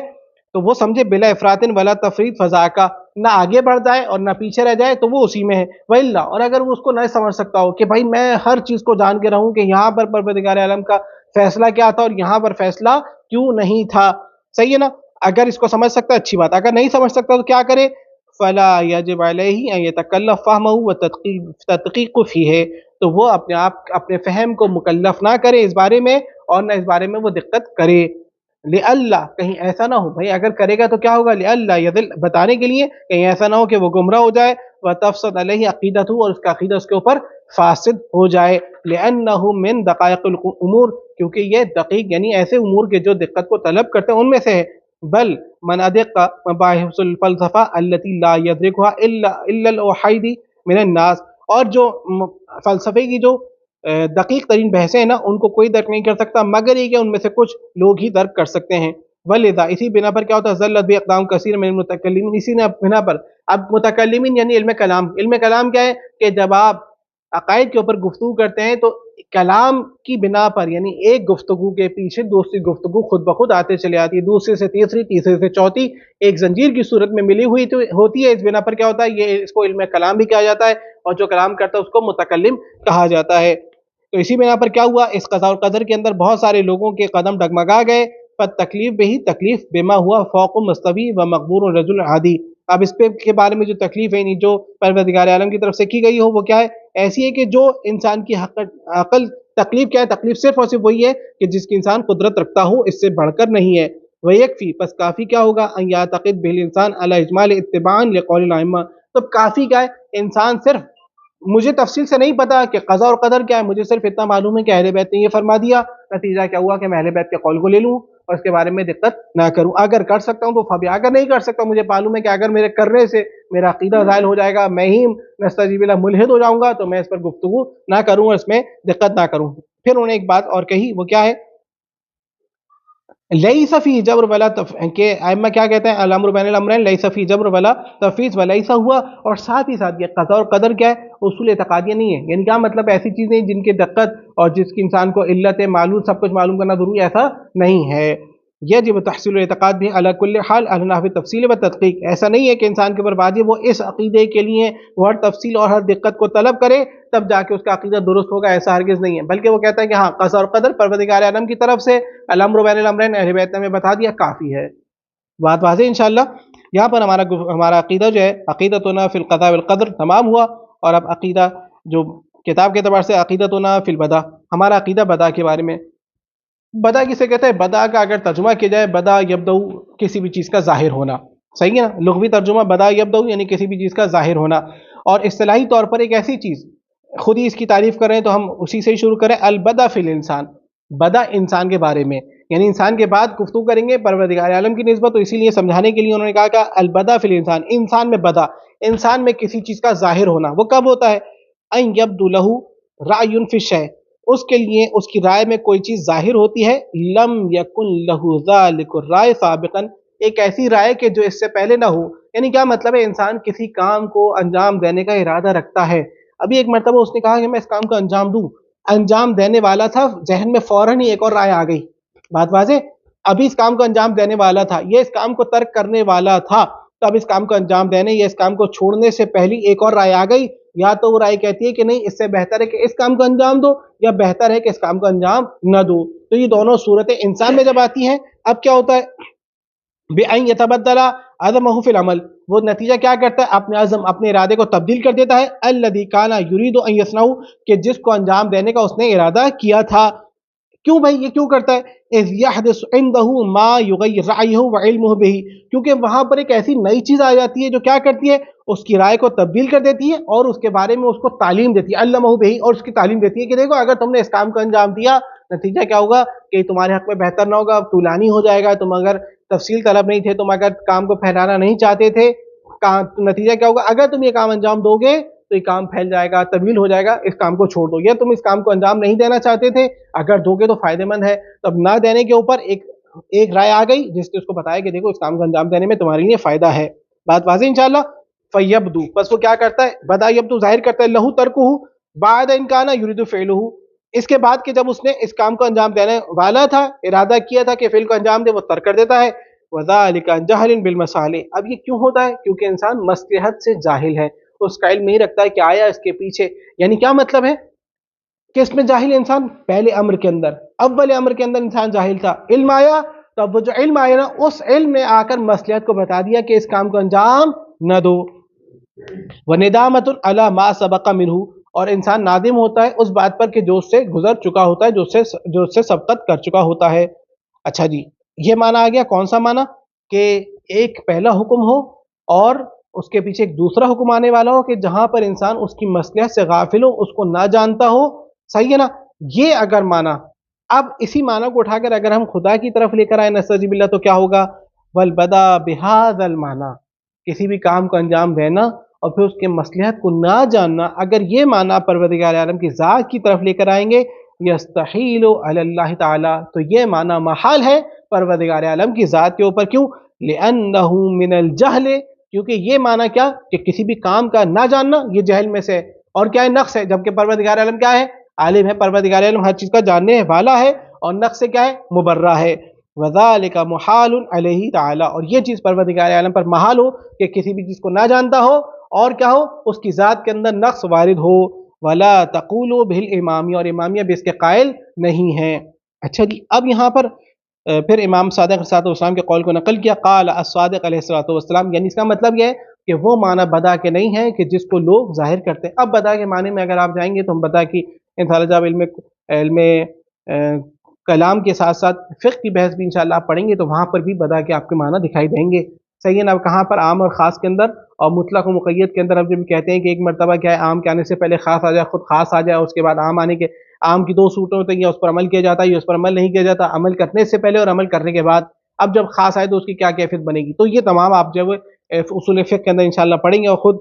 تو وہ سمجھے، بلا افراط ولا تفریط، فضا کا نہ آگے بڑھ جائے اور نہ پیچھے رہ جائے، تو وہ اسی میں ہے۔ وَإِلَّا، اور اگر وہ اس کو نہ سمجھ سکتا ہو کہ بھائی میں ہر چیز کو جان کے رہوں کہ یہاں پر پروردگار عالم کا فیصلہ کیا تھا اور یہاں پر فیصلہ کیوں نہیں تھا، صحیح ہے نا؟ اگر اس کو سمجھ سکتا ہے اچھی بات، اگر نہیں سمجھ سکتا تو کیا کرے؟ فلا يجب علیہ ان يتکلف فہمہ وتدقیق فیہ، تو وہ اپنے آپ اپنے فہم کو مکلف نہ کرے اس بارے میں، اور نہ اس بارے میں وہ دقت کرے۔ لئلا، کہیں ایسا نہ ہو، بھئی اگر کرے گا تو کیا ہوگا؟ لئلا یضل، بتانے کے لیے کہیں ایسا نہ ہو کہ وہ گمراہ ہو جائے، وتفسد علیہ عقیدتہ، اور اس کا عقیدہ اس کے اوپر فاسد ہو جائے۔ لأنہ من دقائق الامور، کیونکہ یہ دقیق یعنی ایسے امور کے جو دقت کو طلب کرتے ہیں ان میں سے ہے۔ بل من ادق مباحث الفلسفہ التي لا يدركها الا الوحید من الناس، اور جو فلسفے کی جو دقیق ترین بحثیں ہیں نا، ان کو کوئی درک نہیں کر سکتا مگر یہ کہ ان میں سے کچھ لوگ ہی درک کر سکتے ہیں۔ ولذا، اسی بنا پر کیا ہوتا ہے؟ ذلت باقدام کثیر من المتکلمین، اسی بنا پر اب متکلمین یعنی علم کلام، علم کلام کیا ہے کہ جب آپ عقائد کے اوپر گفتگو کرتے ہیں تو کلام کی بنا پر، یعنی ایک گفتگو کے پیچھے دوسری گفتگو خود بخود آتے چلے آتی ہے، دوسرے سے تیسری، تیسرے سے چوتھی، ایک زنجیر کی صورت میں ملی ہوئی ہوتی ہے۔ اس بنا پر کیا ہوتا ہے؟ یہ اس کو علم کلام بھی کہا جاتا ہے، اور جو کلام کرتا ہے اس کو متکلم کہا جاتا ہے۔ تو اسی بنا پر کیا ہوا؟ اس قضاء اور قدر کے اندر بہت سارے لوگوں کے قدم ڈگمگا گئے، پر تکلیف بھی تکلیف بما ہوا فوق مستوی و مقبور الرجل عادی۔ اب اس پہ کے بارے میں جو تکلیف ہے، یعنی جو پروردگار عالم کی طرف سے کی گئی ہو، وہ کیا ہے؟ ایسی ہے کہ جو انسان کی عقل، تکلیف کیا ہے؟ تکلیف صرف اور صرف وہی ہے کہ جس کی انسان قدرت رکھتا ہو، اس سے بڑھ کر نہیں ہے۔ وَيَكْفِي، پس کافی کیا ہوگا؟ ان یعتقد بہ الانسان علی اجمال اتباعا لقول الائمہ، تو کافی کیا ہے؟ انسان صرف، مجھے تفصیل سے نہیں پتا کہ قضاء اور قدر کیا ہے، مجھے صرف اتنا معلوم ہے کہ اہل بیت نے یہ فرما دیا، نتیجہ کیا ہوا کہ میں اہل بیت کے قول کو لے لوں اور اس کے بارے میں دقت نہ کروں۔ اگر کر سکتا ہوں تو فبی، اگر نہیں کر سکتا، مجھے معلوم ہے کہ اگر میرے کرنے سے میرا عقیدہ زائل ہو جائے گا، میں ہی نستجیب له ملحد ہو جاؤں گا، تو میں اس پر گفتگو نہ کروں اور اس میں دقت نہ کروں۔ پھر انہوں نے ایک بات اور کہی، وہ کیا ہے؟ لیس فی جبر ولا کہ ائمہ کیا کہتے ہیں؟ الامر بین الامرین لیس فی جبر ولا تفویض ولیس ہوا، اور ساتھ ہی ساتھ یہ قضاء اور قدر کیا ہے؟ اصول اعتقادیہ نہیں ہے، یعنی کیا مطلب؟ ایسی چیزیں جن کی دقت اور جس کی انسان کو علت معلوم سب کچھ معلوم کرنا ضروری، ایسا نہیں ہے۔ یجب تحصیل الاعتقاد بھی علی کل حال علی نحو تفصیل و تدقیق، ایسا نہیں ہے کہ انسان کے اوپر واجب وہ اس عقیدے کے لیے وہ ہر تفصیل اور ہر دقت کو طلب کرے تب جا کے اس کا عقیدہ درست ہوگا، ایسا ہرگز نہیں ہے، بلکہ وہ کہتا ہے کہ ہاں قضاء اور قدر پروردگار عالم کی طرف سے، الامر بین الامرین اہل بیت نے ہمیں بتا دیا، کافی ہے۔ بات واضح انشاءاللہ۔ یہاں پر ہمارا عقیدہ جو ہے عقیدتنا فی القضاء والقدر تمام ہوا، اور اب عقیدہ جو کتاب کے اعتبار سے عقیدتنا فی البدع، ہمارا عقیدہ بدع کے بارے میں۔ بدع کسے کہتے ہیں؟ بدع کا اگر ترجمہ کیا جائے، بدع یبدأ، کسی بھی چیز کا ظاہر ہونا، صحیح ہے نا؟ لغوی ترجمہ بدع یبدأ یعنی کسی بھی چیز کا ظاہر ہونا، اور اصطلاحی طور پر ایک ایسی چیز، خود ہی اس کی تعریف کر رہے ہیں تو ہم اسی سے ہی شروع کریں، البدع فی الانسان، بدع انسان کے بارے میں، یعنی انسان کے بعد گفتگو کریں گے پروردگار عالم کی نسبت، تو اسی لیے سمجھانے کے لیے انہوں نے کہا کہ البدع فی الانسان، انسان میں بدع، انسان میں کسی چیز کا ظاہر ہونا، وہ کب ہوتا ہے؟ ان یبدو لہ رأی فی الشیء، اس کے لیے اس کی رائے میں کوئی چیز ظاہر ہوتی ہے، لم یکن لہ ذالک الرائے سابقا، ایک ایسی رائے کہ جو اس سے پہلے نہ ہو، یعنی کیا مطلب ہے؟ انسان کسی کام کو انجام دینے کا ارادہ رکھتا ہے، ابھی ایک مرتبہ اس نے کہا کہ میں اس کام کو انجام دوں، انجام دینے والا تھا، ذہن میں فوراً ہی ایک اور رائے آ گئی، بات واضح، ابھی اس کام کو انجام دینے والا تھا، یہ اس کام کو ترک کرنے والا تھا، تو اب اس کام کو انجام دینے یا اس کام کو چھوڑنے سے پہلی ایک اور رائے آ گئی، یا تو وہ رائے کہتی ہے کہ نہیں، اس سے بہتر ہے کہ اس کام کو انجام دو، یا بہتر ہے کہ اس کام کو انجام نہ دو، تو یہ دونوں صورتیں انسان میں جب آتی ہیں، اب کیا ہوتا ہے؟ بِأَن يَتَبَدَّلَ عَزْمَهُ فِي الْعَمَلِ، وہ نتیجہ کیا کرتا ہے؟ اپنے عزم، اپنے ارادے کو تبدیل کر دیتا ہے، الَّذِي كَانَ يُرِيدُ أَن يَصْنَعَهُ، کہ جس کو انجام دینے کا اس نے ارادہ کیا تھا، کیوں بھائی یہ کیوں کرتا ہے؟ اذ یحدث عنده ما یغیر رأیہ وعلمہ بہ، کیونکہ وہاں پر ایک ایسی نئی چیز آ جاتی ہے جو کیا کرتی ہے، اس کی رائے کو تبدیل کر دیتی ہے اور اس کے بارے میں اس کو تعلیم دیتی ہے، علمہ بہ، اور اس کی تعلیم دیتی ہے کہ دیکھو اگر تم نے اس کام کو انجام دیا نتیجہ کیا ہوگا کہ تمہارے حق میں بہتر نہ ہوگا، طولانی ہو جائے گا، تم اگر تفصیل طلب نہیں تھے، تم اگر کام کو پھیلانا نہیں چاہتے تھے، نتیجہ کیا ہوگا، اگر تم یہ کام انجام دو گے تو یہ کام پھیل جائے گا، طویل ہو جائے گا، اس کام کو چھوڑ دو، یا تم اس کام کو انجام نہیں دینا چاہتے تھے، اگر دو گے تو فائدہ مند ہے، تب نہ دینے کے اوپر ایک رائے آ گئی جس نے اس کو بتایا کہ دیکھو اس کام کو انجام دینے میں تمہارے لیے فائدہ ہے، بات واضح انشاءاللہ۔ فیبدو، بس وہ کیا کرتا ہے، بدا یبدو ظاہر کرتا ہے، لہو ترکہ بعد ان کانا یرید فعلہ، اس کے بعد کہ جب اس نے اس کام کو انجام دینے والا تھا، ارادہ کیا تھا کہ فعل کو انجام دے، وہ ترک کر دیتا ہے۔ وذالک عن جہل بالمصالح، اب یہ کیوں ہوتا ہے؟ کیونکہ انسان مصلحت سے جاہل ہے، اس کا علم نہیں رکھتا ہے کہ آیا اس کے پیچھے، یعنی کیا مطلب ہے کہ اس میں جاہل انسان پہلے امر کے اندر، اول امر کے اندر انسان جاہل تھا، علم آیا تو اب وہ جو علم آیا نا، اس علم نے آ کر مصلحت کو بتا دیا کہ اس کام کو انجام نہ دو۔ وندامت علی ما سبق منہ، اور انسان نادم ہوتا ہے اس بات پر کہ جو اس سے گزر چکا ہوتا ہے، جو اس سے سبقت کر چکا ہوتا ہے۔ اچھا جی، یہ معنی آ گیا، کون سا معنی؟ کہ ایک پہلا حکم ہو اور اس کے پیچھے ایک دوسرا حکم آنے والا ہو، کہ جہاں پر انسان اس کی مصلحت سے غافل ہو، اس کو نہ جانتا ہو، صحیح ہے نا؟ یہ اگر معنی، اب اسی معنی کو اٹھا کر اگر ہم خدا کی طرف لے کر آئے نستعیذ باللہ تو کیا ہوگا؟ والبدا بہذا المعنی، کسی بھی کام کو انجام دینا اور پھر اس کے مصلحت کو نہ جاننا، اگر یہ معنی پروردگار عالم کی ذات کی طرف لے کر آئیں گے، یستحیل علی اللہ تعالی، تو یہ معنی محال ہے پروردگار عالم کی ذات کے اوپر، کیوں؟ لأنہ من الجہل، کیونکہ یہ معنی کیا کہ کسی بھی کام کا نہ جاننا یہ جہل میں سے ہے، اور کیا ہے؟ نقص ہے، جبکہ پروردگار عالم کیا ہے؟ عالم ہے، پروردگار عالم ہر چیز کا جاننے والا ہے، اور نقص سے کیا ہے؟ مبرہ ہے۔ وذالک محال علیہ تعالی، اور یہ چیز پروردگار عالم پر محال ہو کہ کسی بھی چیز کو نہ جانتا ہو اور کیا ہو؟ اس کی ذات کے اندر نقص وارد ہو۔ ولا تقولوا بالامامیہ، اور امامیہ بھی اس کے قائل نہیں ہیں۔ اچھا جی، اب یہاں پر پھر امام صادق علیہ الصلوۃ والسلام کے قول کو نقل کیا، قال الصادق علیہ الصلوۃ والسلام، یعنی اس کا مطلب یہ ہے کہ وہ معنی بدا کے نہیں ہے کہ جس کو لوگ ظاہر کرتے ہیں۔ اب بدا کے معنی میں اگر آپ جائیں گے تو ہم بدا کی انشاءاللہ جب علم کلام کے ساتھ ساتھ فقہ کی بحث بھی انشاءاللہ آپ پڑھیں گے تو وہاں پر بھی بدا کے آپ کے معنی دکھائی دیں گے، صحیح ہے نا؟ کہاں پر عام اور خاص کے اندر اور مطلق و مقید کے اندر، اب جب کہتے ہیں کہ ایک مرتبہ کیا ہے، عام کے آنے سے پہلے خاص آ جائے، خود خاص آ جائے، اس کے بعد عام آنے کے، عام کی دو صورتیں ہوتی ہیں، یا اس پر عمل کیا جاتا ہے یا اس پر عمل نہیں کیا جاتا، عمل کرنے سے پہلے اور عمل کرنے کے بعد۔ اب جب خاص آئے تو اس کی کیا کیفیت بنے گی، تو یہ تمام آپ جب اصول فقہ کے اندر انشاءاللہ پڑھیں گے، اور خود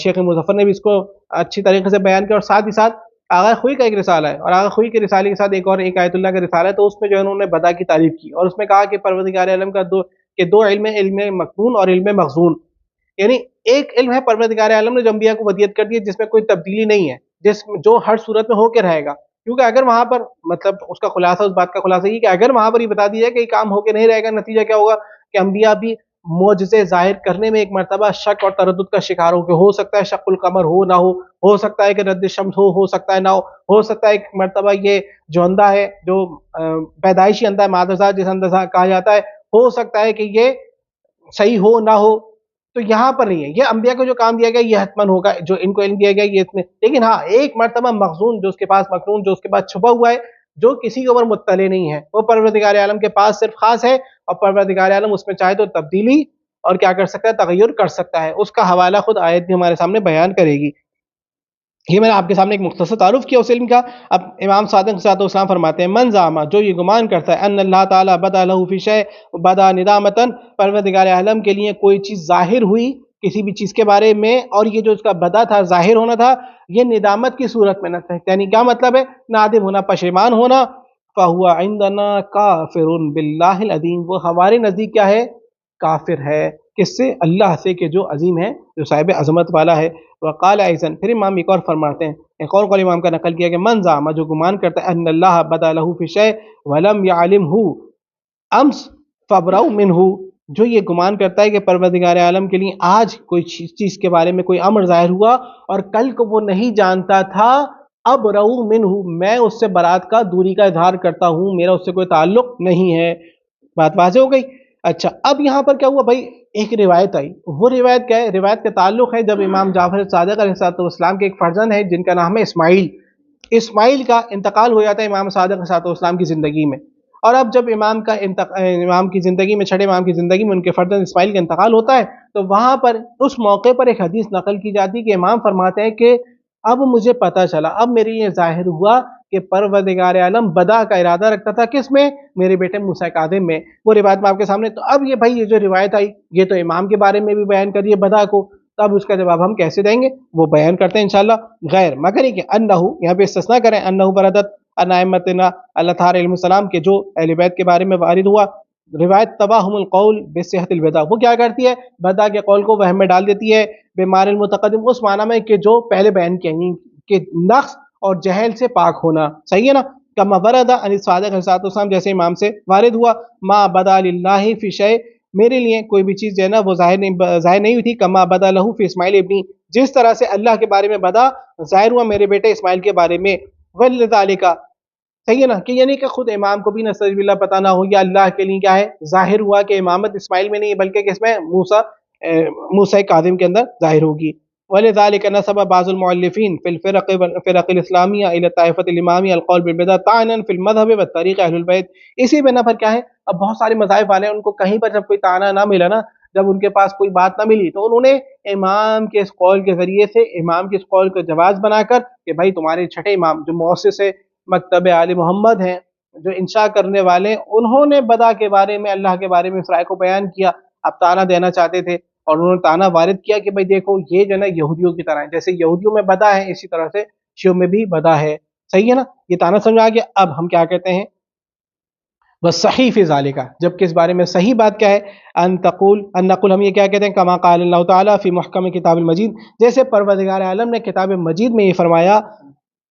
شیخ مظفر نے بھی اس کو اچھی طریقے سے بیان کیا، اور ساتھ ہی ساتھ آغا خوئی کا ایک رسالہ ہے، اور آغا خوئی کے رسالے کے ساتھ ایک آیت اللہ کا رسالہ ہے، تو اس میں جو انہوں نے بدا کی تعریف کی، اور اس میں کہا کہ پروردگار عالم کا دو علم ہے، علم مکنون اور علم مخزون، یعنی ایک علم ہے پروردگار عالم نے جو انبیاء کو ودیت کر دی ہے، جس میں کوئی تبدیلی نہیں ہے، جو ہر صورت میں ہو کے رہے گا، کیونکہ اگر وہاں پر مطلب اس کا خلاصہ، اس بات کا خلاصہ یہ کہ اگر وہاں پر یہ بتا دیا جائے کہ یہ کام ہو کے نہیں رہے گا، نتیجہ کیا ہوگا کہ انبیاء بھی معجزے ظاہر کرنے میں ایک مرتبہ شک اور تردد کا شکار ہو سکتا ہے شق القمر نہ ہو سکتا ہے کہ رد شمس ہو سکتا ہے نہ ہو سکتا ہے ایک مرتبہ یہ جو اندھا ہے، جو پیدائشی اندھا ہے، مادرزہ جس اندھا کہا جاتا ہے، ہو سکتا ہے کہ یہ صحیح ہو نہ ہو، تو یہاں پر نہیں ہے، یہ انبیاء کو جو کام دیا گیا یہ حتماً ہوگا، جو ان کو علم دیا گیا یہ اتنے، لیکن ہاں ایک مرتبہ مخزون جو اس کے پاس، مخزون جو اس کے پاس چھپا ہوا ہے، جو کسی کے اوپر مطلع نہیں ہے، وہ پروردگار عالم کے پاس صرف خاص ہے، اور پروردگار عالم اس میں چاہے تو تبدیلی اور کیا کر سکتا ہے، تغیر کر سکتا ہے، اس کا حوالہ خود آیت بھی ہمارے سامنے بیان کرے گی۔ یہ میں نے آپ کے سامنے ایک مختصر تعارف کیا اس علم کا۔ اب امام صادق علیہ الصلوۃ والسلام فرماتے ہیں، من زعم، جو یہ گمان کرتا ہے، ان اللہ تعالیٰ بدا لہ فی شیء بدا ندامتاً، پروردگار عالم کے لیے کوئی چیز ظاہر ہوئی کسی بھی چیز کے بارے میں، اور یہ جو اس کا بدا تھا، ظاہر ہونا تھا، یہ ندامت کی صورت میں نہ تھا، یعنی کیا مطلب ہے؟ نادم ہونا، پشیمان ہونا، فَهُوَ عِندَنَا كَافِرٌ بِاللَّهِ الْعَظِيمِ، وہ ہمارے نزدیک کیا ہے؟ کافر ہے، کس سے؟ اللہ سے، کہ جو عظیم ہے، جو صاحب عظمت والا ہے۔ وقال ایضاً، پھر امام ایک اور فرماتے ہیں، ایک اور قول امام کا نقل کیا کہ من زعم، جو گمان کرتا ہے، ان اللہ بدا لہ فی شیء ولم یعلمہ امس فابرؤ منہ، جو یہ گمان کرتا ہے کہ پروردگار عالم کے لیے آج کوئی چیز کے بارے میں کوئی امر ظاہر ہوا اور کل کو وہ نہیں جانتا تھا، ابرؤ منہ، میں اس سے برات کا، دوری کا اظہار کرتا ہوں، میرا اس سے کوئی تعلق نہیں ہے۔ بات واضح ہو گئی؟ اچھا، اب یہاں پر کیا ہوا بھائی، ایک روایت آئی، وہ روایت کیا ہے؟ روایت کا تعلق ہے جب امام جعفر صادق علیہ السلام کے ایک فرزند ہے جن کا نام ہے اسماعیل، اسماعیل کا انتقال ہو جاتا ہے امام صادق علیہ السلام کی زندگی میں، اور اب جب امام کی زندگی میں، چھٹے امام کی زندگی میں ان کے فرزند اسماعیل کا انتقال ہوتا ہے، تو وہاں پر اس موقع پر ایک حدیث نقل کی جاتی ہے کہ امام فرماتے ہیں کہ اب مجھے پتا چلا، اب میری یہ ظاہر ہوا کہ پروردگار عالم بدا کا ارادہ رکھتا تھا کس میں؟ میرے بیٹے موسیٰ کاظم میں۔ وہ روایت میں آپ کے سامنے، تو اب یہ بھائی یہ جو روایت آئی یہ تو امام کے بارے میں بھی بیان کریے بدا کو، تو اب اس کا جواب ہم کیسے دیں گے؟ وہ بیان کرتے ہیں انشاءاللہ، غیر مگر یہ کہ انہو، یہاں پہ استثناء کریں، انہو بردت ان ائمتنا اللہ تعالی علیہ السلام کے جو اہل بیت کے بارے میں وارد ہوا روایت تباہم القول بصحت البدع، وہ کیا کرتی ہے؟ بدع کے قول کو وہم میں ڈال دیتی ہے، بیمار المتقدم، اس معنی میں کہ جو پہلے بیان کیا کہ نقص اور جہل سے پاک ہونا، صحیح ہے نا؟ کما ورد عن الصادق علیہ السلام، جیسے امام سے وارد ہوا، ما بدا للہ فی شیء، میرے لیے کوئی بھی چیز جو ہے نا وہ ظاہر نہیں ہوئی تھی، کما بدا لہو فی اسماعیل ابنی، جس طرح سے اللہ کے بارے میں بدا ظاہر ہوا میرے بیٹے اسماعیل کے بارے میں، ولذالک، صحیح ہے نا؟ کہ یعنی کہ خود امام کو بھی نستعیذ باللہ پتہ نہ ہو، یا اللہ کے لیے کیا ہے ظاہر ہوا کہ امامت اسماعیل میں نہیں بلکہ کس میں؟ موسیٰ کاظم کے اندر ظاہر ہوگی۔ ولذلك نسب بعض المؤلفين في الفرق الاسلامیہ الى الطائفة الامامیہ القول بالبدع طعنا في المذهب والطریق اہل البیت، اسی بنا پر کیا ہے، اب بہت سارے مذاہب والے ہیں، ان کو کہیں پر جب کوئی طعنہ نہ ملا نا، جب ان کے پاس کوئی بات نہ ملی، تو انہوں نے امام کے اس قول کے ذریعے سے امام کے اس قول کو جواز بنا کر کہ بھائی تمہارے چھٹے امام جو مؤسس مکتب آل محمد ہیں، جو انشاء کرنے والے، انہوں نے بدع کے بارے میں، اللہ کے بارے میں اس رائے کو بیان کیا، اب طعنہ دینا چاہتے تھے، اور انہوں نے طعنہ وارد کیا کہ بھئی دیکھو یہ جو ہے نا یہودیوں کی طرح ہے، جیسے یہودیوں میں بدع ہے اسی طرح سے شیعوں میں بھی بدع ہے، صحیح ہے نا؟ یہ طعنہ سمجھ آ گیا۔ اب ہم کیا کہتے ہیں؟ بس صحیح فی ذالک، جب کہ اس بارے میں صحیح بات کیا ہے؟ ان نقول، ہم یہ کیا کہتے ہیں؟ کما قال اللہ تعالیٰ فی محکم کتاب المجید، جیسے پروردگار عالم نے کتاب مجید میں یہ فرمایا،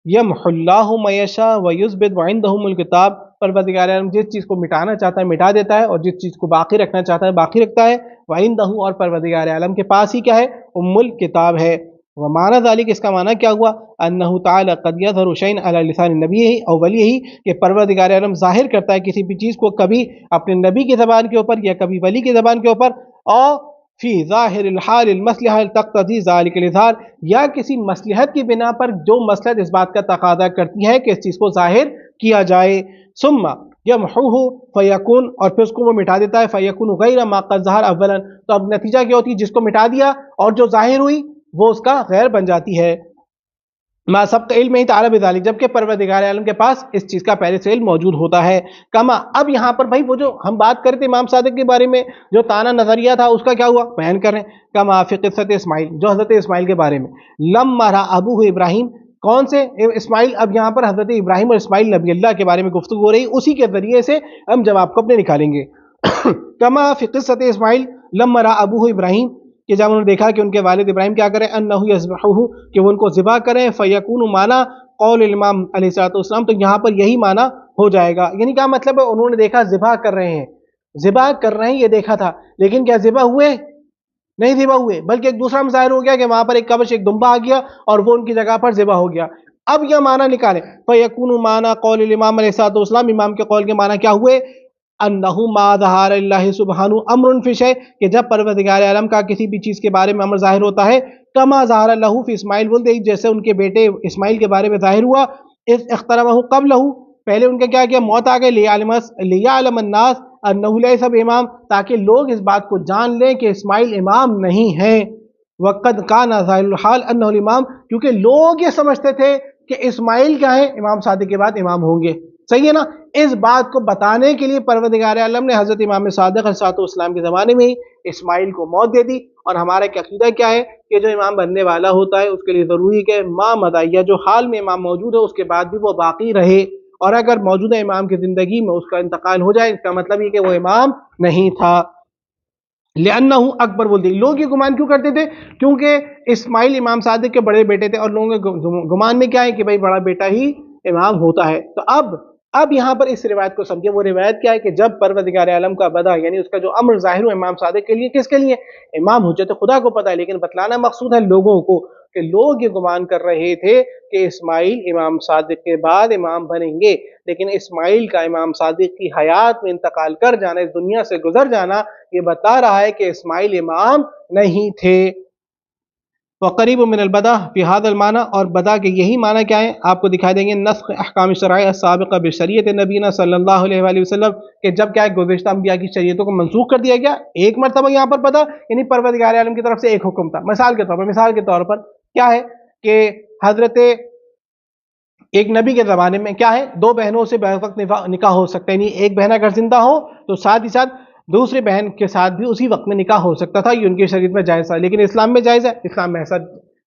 یمح اللہ ما یشاء ویثبت وعنده الکتاب، پروردگار عالم جس چیز کو مٹانا چاہتا ہے مٹا دیتا ہے، اور جس چیز کو باقی رکھنا چاہتا ہے باقی رکھتا ہے، وعنده، اور پروردگار عالم کے پاس ہی کیا ہے؟ الکتاب ہے۔ ومعنی ذالک، اس کا معنی کیا ہوا؟ انہ تعالی قد یظہر شیئا علی لسان نبیہ او ولیہ، کہ پروردگار عالم ظاہر کرتا ہے کسی بھی چیز کو کبھی اپنے نبی کی زبان کے اوپر یا کبھی ولی کی زبان کے اوپر، اور فی ظاہر الحال المصلحہ تقتضی ذالک الاظہار، یا کسی مصلحت کی بنا پر جو مصلحت اس بات کا تقاضا کرتی ہے کہ اس چیز کو ظاہر کیا جائے، ثم یمحوہ فیکون، اور پھر اس کو وہ مٹا دیتا ہے، فیکون غیر ما قد ظہر اولا، تو اب نتیجہ کیا ہوتی ہے؟ جس کو مٹا دیا اور جو ظاہر ہوئی وہ اس کا غیر بن جاتی ہے، ما سبق علم ہی تعالی بذالک، جبکہ پروردگار عالم کے پاس اس چیز کا پہلے سے علم موجود ہوتا ہے۔ کما، اب یہاں پر بھائی وہ جو ہم بات کرتے امام صادق کے بارے میں جو طعنہ نظریہ تھا اس کا کیا ہوا؟ بیان کر رہے ہیں، کما فی قصۃ اسماعیل، جو حضرت اسماعیل کے بارے میں، لما رأى ابوہ ابراہیم، کون سے اسماعیل؟ اب یہاں پر حضرت ابراہیم اور اسماعیل نبی اللہ کے بارے میں گفتگو ہو رہی، اسی کے ذریعے سے ہم جواب کو اپنے نکالیں گے۔ کما فی قصۃ اسماعیل لما رأى ابوہ ابراہیم، کہ جب انہوں نے دیکھا کہ ان کے والد ابراہیم کیا کریں، انہ یذبحہ، کہ وہ ان کو ذبح کریں، فیکون معنی قول الامام علیہ السلام، تو یہاں پر یہی معنی ہو جائے گا، یعنی کیا مطلب ہے؟ انہوں نے دیکھا ذبح کر رہے ہیں، ذبح کر رہے ہیں یہ دیکھا تھا، لیکن کیا ذبح ہوئے؟ نہیں ذبح ہوئے، بلکہ ایک دوسرا ظاہر ہو گیا کہ وہاں پر ایک کبش، ایک دمبا آ گیا اور وہ ان کی جگہ پر ذبح ہو گیا۔ اب یہ معنی نکالیں، فیکون معنی قول الامام علیہ السلام، امام کے قول کے معنی کیا ہوئے؟ انہو ما ظہر اللہ سبحانہ امر فی شیء، کہ جب پروردگار عالم کا کسی بھی چیز کے بارے میں امر ظاہر ہوتا ہے، کما ظہر اللہ فی اسماعیل ولدہ، جیسے ان کے بیٹے اسماعیل کے بارے میں ظاہر ہوا، اذ اخترمہ قبلہ، پہلے ان کا کیا کیا؟ موت آ گئی، لیعلم الناس انہ لیس بامام، تاکہ لوگ اس بات کو جان لیں کہ اسماعیل امام نہیں ہیں، وقد کان ظاہر الحال انہ الامام، کیونکہ لوگ یہ سمجھتے تھے کہ اسماعیل کیا ہے؟ امام صادق کے بعد امام ہوں گے، صحیح ہے نا؟ اس بات کو بتانے کے لیے پروردگار عالم نے حضرت امام صادق علیہ السلام کے زمانے میں ہی اسماعیل کو موت دے دی، اور ہمارا ایک عقیدہ کیا ہے کہ جو امام بننے والا ہوتا ہے اس کے لیے ضروری کہ ما مدعیہ، جو حال میں امام موجود ہے اس کے بعد بھی وہ باقی رہے، اور اگر موجودہ امام کی زندگی میں اس کا انتقال ہو جائے، اس کا مطلب یہ کہ وہ امام نہیں تھا۔ لأنہ اکبر ولدی، لوگ یہ گمان کیوں کرتے تھے؟ کیونکہ اسماعیل امام صادق کے بڑے بیٹے تھے، اور لوگوں کے گمان میں کیا ہے کہ بھائی بڑا بیٹا ہی امام ہوتا ہے۔ تو اب یہاں پر اس روایت کو سمجھے، وہ روایت کیا ہے کہ جب پروردگار عالم کا بدع، یعنی اس کا جو امر ظاہر ہو امام صادق کے لیے، کس کے لیے؟ امام حجت خدا کو پتہ ہے، لیکن بتلانا مقصود ہے لوگوں کو، کہ لوگ یہ گمان کر رہے تھے کہ اسماعیل امام صادق کے بعد امام بنیں گے، لیکن اسماعیل کا امام صادق کی حیات میں انتقال کر جانا، اس دنیا سے گزر جانا، یہ بتا رہا ہے کہ اسماعیل امام نہیں تھے۔ وقریب من البدا فی ھذا المعنی، اور بدا کے یہی معنی کیا ہے آپ کو دکھائی دیں گے، نسخ احکام شرائع السابقہ بشریعت نبینا صلی اللہ علیہ وآلہ وسلم، کہ جب کیا ہے گزشتہ انبیاء کی شریعتوں کو منسوخ کر دیا گیا ایک مرتبہ یہاں پر بدا، یعنی پروردگار عالم کی طرف سے ایک حکم تھا۔ مثال کے طور پر کیا ہے کہ حضرت ایک نبی کے زمانے میں کیا ہے دو بہنوں سے بیک وقت نکاح ہو سکتا ہے، یعنی ایک بہن اگر زندہ ہو تو ساتھ ہی ساتھ دوسری بہن کے ساتھ بھی اسی وقت میں نکاح ہو سکتا تھا، یہ ان کی شریعت میں جائز تھا، لیکن اسلام میں جائز ہے؟ اسلام میں ایسا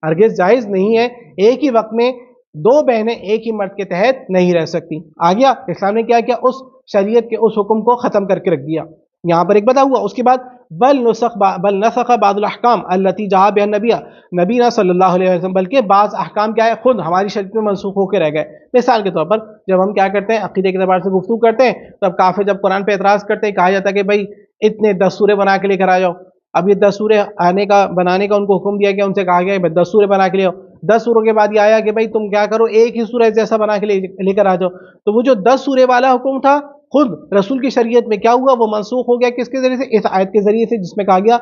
ہرگز جائز نہیں ہے، ایک ہی وقت میں دو بہنیں ایک ہی مرد کے تحت نہیں رہ سکتی۔ آ گیا اسلام نے کیا کیا، اس شریعت کے اس حکم کو ختم کر کے رکھ دیا، یہاں پر ایک بتا ہوا۔ اس کے بعد بل نسخ بعض الاحکام التي جاء بها نبینا صلی اللہ علیہ وسلم، بلکہ بعض احکام کیا ہے خود ہماری شریعت میں منسوخ ہو کے رہ گئے۔ مثال کے طور پر جب ہم کیا کرتے ہیں عقیدے کے اعتبار سے گفتگو کرتے ہیں، تب کافر جب قرآن پہ اعتراض کرتے ہیں، کہا جاتا ہے کہ بھائی اتنے 10 سورے بنا کے لے کر آ جاؤ۔ اب یہ 10 سورے بنانے کا ان کو حکم دیا گیا، ان سے کہا گیا کہ 10 سورے بنا کے لے آؤ۔ 10 سوروں کے بعد یہ آیا کہ بھائی تم کیا کرو، ایک ہی سورہ جیسا بنا کے لے کر آ جاؤ۔ تو وہ جو 10 سورے والا حکم تھا خود رسول کی شریعت میں کیا ہوا، وہ منسوخ ہو گیا، کس کے ذریعے سے؟ اس آیت کے ذریعے سے، جس میں کہا گیا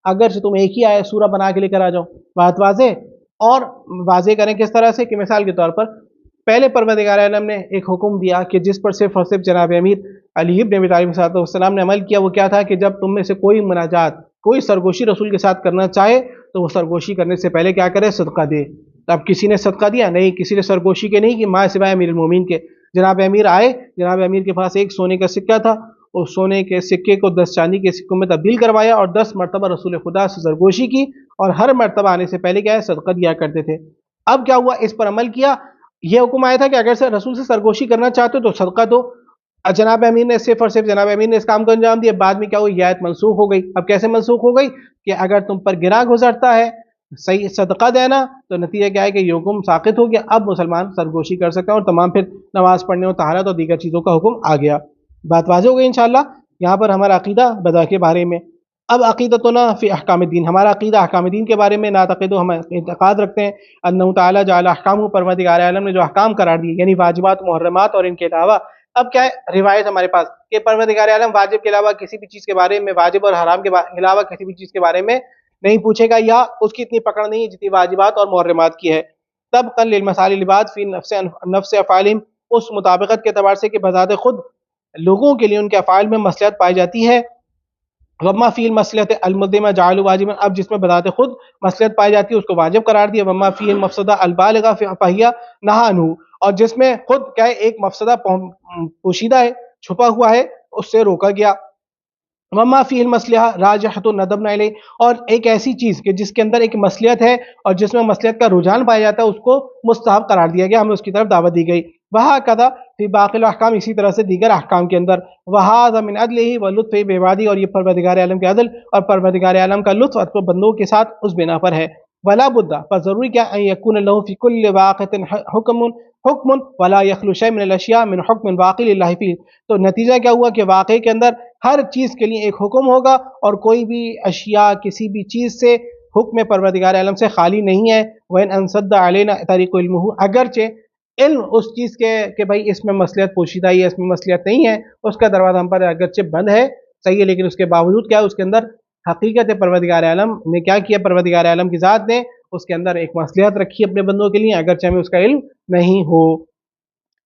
اگر تم ایک ہی آیت سورہ بنا کے لے کر آ جاؤ۔ بات واضح؟ اور واضح کریں کس طرح سے، کہ مثال کے طور پر پہلے پروردگار عالم نے ایک حکم دیا کہ جس پر صرف اور صرف جناب امیر علی ابن ابی طالب علیہ السلام نے عمل کیا، وہ کیا تھا کہ جب تم میں سے کوئی مناجات، کوئی سرگوشی رسول کے ساتھ کرنا چاہے تو وہ سرگوشی کرنے سے پہلے کیا کرے، صدقہ دے۔ اب کسی نے صدقہ دیا نہیں، کسی نے سرگوشی کے نہیں کی، ماں سوائے امیر المومنین کے۔ جناب امیر آئے، جناب امیر کے پاس ایک سونے کا سکہ تھا، اس سونے کے سکے کو 10 چاندی کے سکوں میں تبدیل کروایا اور 10 مرتبہ رسول خدا سے سرگوشی کی، اور ہر مرتبہ آنے سے پہلے کیا ہے، صدقہ دیا کرتے تھے۔ اب کیا ہوا، اس پر عمل کیا، یہ حکم آیا تھا کہ اگر رسول سے سرگوشی کرنا چاہتے تو صدقہ دو۔ جناب امیر نے صرف اور صرف جناب امیر نے اس کام کو انجام دیا، بعد میں کیا ہوئی، یہ آیت منسوخ ہو گئی۔ اب کیسے منسوخ ہو گئی، کہ اگر تم پر گناہ گزرتا ہے صحیح صدقہ دینا، تو نتیجہ کیا ہے کہ یہ حکم ساقط ہو گیا، اب مسلمان سرگوشی کر سکتا ہے، اور تمام پھر نماز پڑھنے اور طہارت اور دیگر چیزوں کا حکم آ گیا۔ بات واضح ہو گئی انشاءاللہ۔ یہاں پر ہمارا عقیدہ بدا کے بارے میں۔ اب عقیدتنا فی احکام الدین، ہمارا عقیدہ احکام دین کے بارے میں، نعتقد ہم اعتقاد رکھتے ہیں انہ تعالیٰ جعل احکام، پروردگار عالم نے جو احکام قرار دیے، یعنی واجبات، محرمات اور ان کے علاوہ۔ اب کیا ہے روایت ہمارے پاس کہ پروردگار عالم واجب کے علاوہ کسی بھی چیز کے بارے میں، واجب اور حرام کے علاوہ کسی بھی چیز کے بارے میں نہیں پوچھے گا، یا اس کی اتنی پکڑ نہیں ہے جتنی واجبات اور محرمات کی ہے۔ تب قل للمسائل العباد فی نفس افعالہم، اس مطابقت کے اعتبار سے کہ بذات خود لوگوں کے لیے ان کے افعال میں مصلحت پائی جاتی ہے۔ وما فی المصلحت الملزمہ جعل واجبا، اب جس میں بذات خود مصلحت پائی جاتی ہے اس کو واجب قرار دیا۔ وما فی المفسدہ البالغہ فہی نہی عنہ، اور جس میں خود کیا ہے ایک مفسدہ پوشیدہ ہے، چھپا ہوا ہے، اس سے روکا گیا۔ وما فی المصلحہ راجحۃ ندبنا الیہ، اور ایک ایسی چیز کہ جس کے اندر ایک مصلحت ہے اور جس میں مصلحت کا رجحان پایا جاتا ہے، اس کو مستحب قرار دیا گیا، ہمیں اس کی طرف دعوت دی گئی۔ وہکذا فی باقی الاحکام، اسی طرح سے دیگر احکام کے اندر۔ وہذا من عدلہ ولطفہ بعبادہ، اور یہ پروردگار عالم کے عدل اور پروردگار عالم کا لطف اپنے بندوں کے ساتھ اس بنا پر ہے۔ ولا بد، پر ضروری کیا، ان یکون له فی کل واقعۃ حکم ولا یخلو شیء من الاشیاء من حکم واقع للہ فیہ، تو نتیجہ کیا ہوا کہ واقعے کے اندر ہر چیز کے لیے ایک حکم ہوگا، اور کوئی بھی اشیاء کسی بھی چیز سے حکم پروردگار عالم سے خالی نہیں ہے۔ وَإِنْ أَنْسَدَّ عَلَيْنَا طَرِيقُ عِلْمُهُ، اگرچہ علم اس چیز کے کہ بھائی اس میں مصلحت پوشیدہ ہے، اس میں مصلحت نہیں ہے، اس کا دروازہ ہم پر اگرچہ بند ہے، صحیح ہے، لیکن اس کے باوجود کیا ہے، اس کے اندر حقیقت پروردگار عالم نے کیا کیا، پروردگار عالم کی ذات نے اس کے اندر ایک مصلحت رکھی اپنے بندوں کے لیے، اگرچہ ہمیں اس کا علم نہیں ہو۔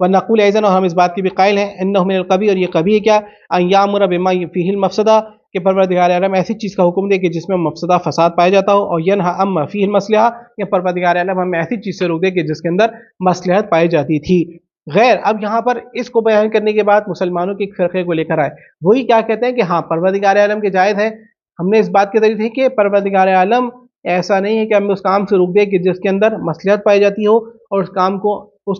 وَنَقُولُ أَيْضًا، اور ہم اس بات کی بھی قائل ہیں، إِنَّهُ مِنَ الْقَبِيحِ، اور یہ قبیح ہے کیا، أَن يَأْمُرَ بِمَا فِيهِ الْمَفْسَدَةُ، کہ پروردگار عالم ایسی چیز کا حکم دے کہ جس میں مفسدہ فساد پایا جاتا ہو، اور يَنْهَى عَمَّا فِيهِ الْمَصْلَحَةُ، کہ پروردگار عالم ہمیں ایسی چیز سے روک دے کہ جس کے اندر مصلحت پائی جاتی تھی۔ غیر، اب یہاں پر اس کو بیان کرنے کے بعد مسلمانوں کے ایک فرقے کو لے کر آئے، وہی کیا کہتے ہیں کہ ہاں پروردگار عالم کے جائز ہے، ہم نے اس بات کے ذریعے تھی کہ پروردگار عالم ایسا نہیں ہے کہ ہم اس کام سے روک دے کہ جس کے اندر مصلحت پائی جاتی ہو، اور اس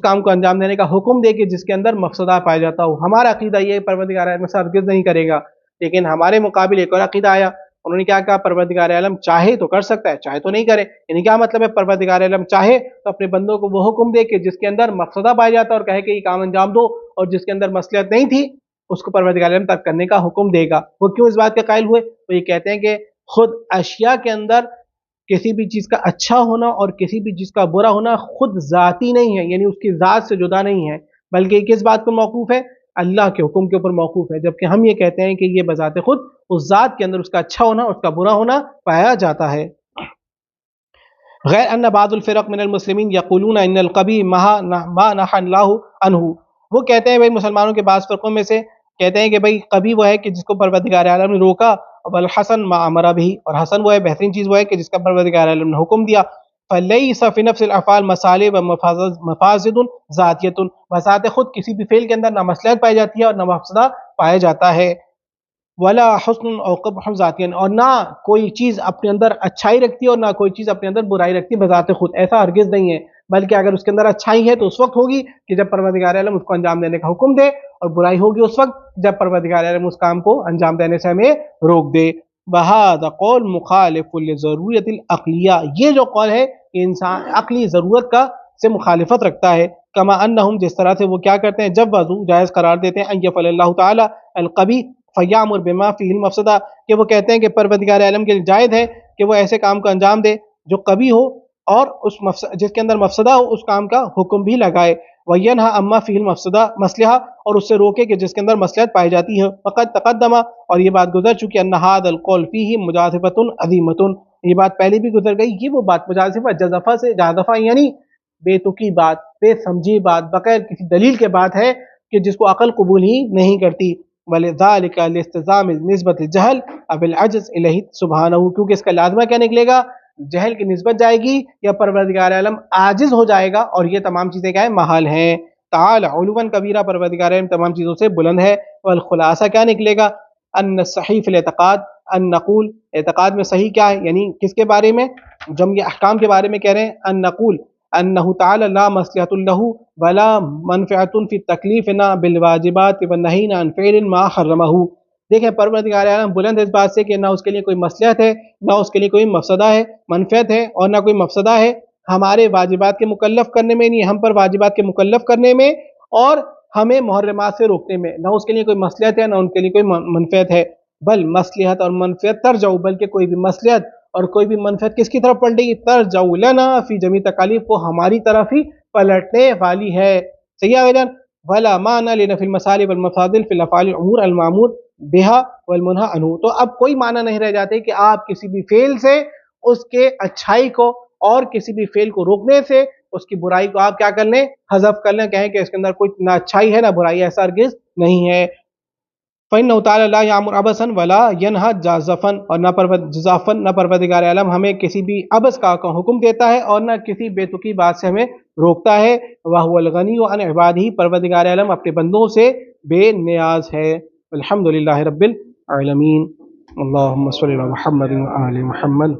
کام کو انجام دینے کا حکم دے کہ جس کے اندر مفسدہ پایا جاتا ہو۔ ہمارا عقیدہ یہ پروردگار عالم سے ہرگز نہیں کرے گا، لیکن ہمارے مقابل ایک اور عقیدہ آیا، انہوں نے کیا کہا، پروردگار عالم چاہے تو کر سکتا ہے، چاہے تو نہیں کرے۔ یعنی کیا مطلب ہے، پروردگار عالم چاہے تو اپنے بندوں کو وہ حکم دے کہ جس کے اندر مفسدہ پایا جاتا ہے اور کہے کہ یہ کام انجام دو، اور جس کے اندر مصلحت نہیں تھی اس کو پروردگار عالم ترک کرنے کا حکم دے گا۔ وہ کیوں اس بات کے قائل ہوئے، وہ یہ کہتے ہیں کہ خود اشیاء کے اندر کسی بھی چیز کا اچھا ہونا اور کسی بھی چیز کا برا ہونا خود ذاتی نہیں ہے، یعنی اس کی ذات سے جدا نہیں ہے، بلکہ یہ کس بات پر موقوف ہے، اللہ کے حکم کے اوپر موقوف ہے، جبکہ ہم یہ کہتے ہیں کہ یہ بذات خود اس ذات کے اندر اس کا اچھا ہونا اور اس کا برا ہونا پایا جاتا ہے۔ غیر ان بعض الفرق من المسلمین یقولون ان القبیح ما نہى اللہ عنہ، وہ کہتے ہیں بھائی مسلمانوں کے بعض فرقوں میں سے کہتے ہیں کہ بھائی قبیح وہ ہے کہ جس کو پروردگار عالم نے روکا، والحسن ما امر به، اور حسن وہ ہے، بہترین چیز وہ ہے کہ جس کا پروردگار عالم نے حکم دیا۔ فلیس فی نفس الافعال مصالح و مفاسد ذاتیۃ، بذات خود کسی بھی فعل کے اندر نہ مصلحت پائی جاتی ہے اور نہ مفسدہ پایا جاتا ہے، ولا حسن او قبح ذاتیاً، اور نہ کوئی چیز اپنے اندر اچھائی رکھتی ہے اور نہ کوئی چیز اپنے اندر برائی رکھتی ہے بذات خود، ایسا ہرگز نہیں ہے، بلکہ اگر اس کے اندر اچھائی ہے تو اس وقت ہوگی کہ جب پروردگار عالم اس کو انجام دینے کا حکم دے، اور برائی ہوگی اس وقت جب پروردگار عالم اس کام کو انجام دینے سے ہمیں روک دے۔ وَهَذَا قول مخالف لضروریت العقلیہ، یہ جو قول ہے یہ انسان عقلی ضرورت کا سے مخالفت رکھتا ہے، کما انہم، جس طرح سے وہ کیا کرتے ہیں، جب وضو جائز قرار دیتے ہیں ان یفعل اللہ تعالی القبیح فیامر بما فیہ المفسدہ، کہ وہ کہتے ہیں کہ پروردگار عالم کے لیے جائز ہے کہ وہ ایسے کام کو انجام دے جو قبیح ہو اور جس کے اندر مفسدہ ہو اس کام کا حکم بھی لگائے، وینہا اما فیہ المفسدہ مصلحہ، اور اس سے روکے کہ جس کے اندر مصلحت پائی جاتی ہے، فقد تقدم، اور یہ بات گزر چکی، ان ھذا القول فیہ مجازفۃ عظیمۃ، یہ بات پہلے بھی گزر گئی، یہ وہ بات مجازفہ جزفہ سے، جازفہ یعنی بے تکی بات، بے سمجھی بات، بغیر کسی دلیل کے بات ہے کہ جس کو عقل قبول ہی نہیں کرتی، وَلِذَلِكَ لِاسْتِزَامِ نسبت جہل اب العجز الہی سبحانہ، کیونکہ اس کا لازمہ کیا نکلے گا، جہل کی نسبت جائے گی یا پروردگار عالم عاجز ہو جائے گا، اور یہ تمام چیزیں کیا ہے، محال ہیں۔ تعالی علواً کبیرہ، پروردگار عالم تمام چیزوں سے بلند ہے، والخلاصہ کیا نکلے گا، ان الصحیح فی الاعتقاد ان نقول، اعتقاد میں صحیح کیا ہے، یعنی کس کے بارے میں، جو ہم یہ احکام کے بارے میں کہہ رہے ہیں، ان نقول انہ تعالی لا مصلحۃ لہ ولا منفعۃ فی التکلیفنا بالواجبات والنہینا عن فعل ما حرمہ، دیکھیں پروردگار عالم بلند ہے اس بات سے کہ نہ اس کے لیے کوئی مصلحت ہے، نہ اس کے لیے کوئی مفسدہ ہے، منفعت ہے، اور نہ کوئی مفسدہ ہے ہمارے واجبات کے مکلف کرنے میں، نہیں ہم پر واجبات کے مکلف کرنے میں اور ہمیں محرمات سے روکنے میں، نہ اس کے لیے کوئی مصلحت ہے نہ ان کے لیے کوئی منفعت ہے، بل مصلحت اور منفعت ترجع، بلکہ کوئی بھی مصلحت اور کوئی بھی منفعت کس کی طرف پلٹے گی، ترجع لنا فی جمیع تکالیف، کو ہماری طرف ہی پلٹنے والی ہے، صحیح ہے جان، ولا معنی لنفی المصالح والمفاضل فی الافعال الامور المامور بہا والمنہی عنہ، تو اب کوئی معنی نہیں رہ جاتے کہ آپ کسی بھی فعل سے اس کے اچھائی کو اور کسی بھی فعل کو روکنے سے اس کی برائی کو آپ کیا کر لیں، حذف کر لیں، کہیں کہ اس کے اندر کوئی نہ اچھائی ہے نہ برائی، ایسا ہرگز نہیں ہے۔ فَإِنَّهُ تَعَالَى لَا يَأْمُرُ عَبَثًا وَلَا يَنْهَى جَازَفًا، اور نہ پروردگار عالم ہمیں کسی بھی عبث کا حکم دیتا ہے اور نہ کسی بے تکی بات سے ہمیں روکتا ہے، وَهُوَ الْغَنِيُّ عَنْ عِبَادِهِ، پروردگار عالم اپنے بندوں سے بے نیاز ہے۔ الحمدللہ رب العالمین، اللہم صلی علی محمد وآل محمد۔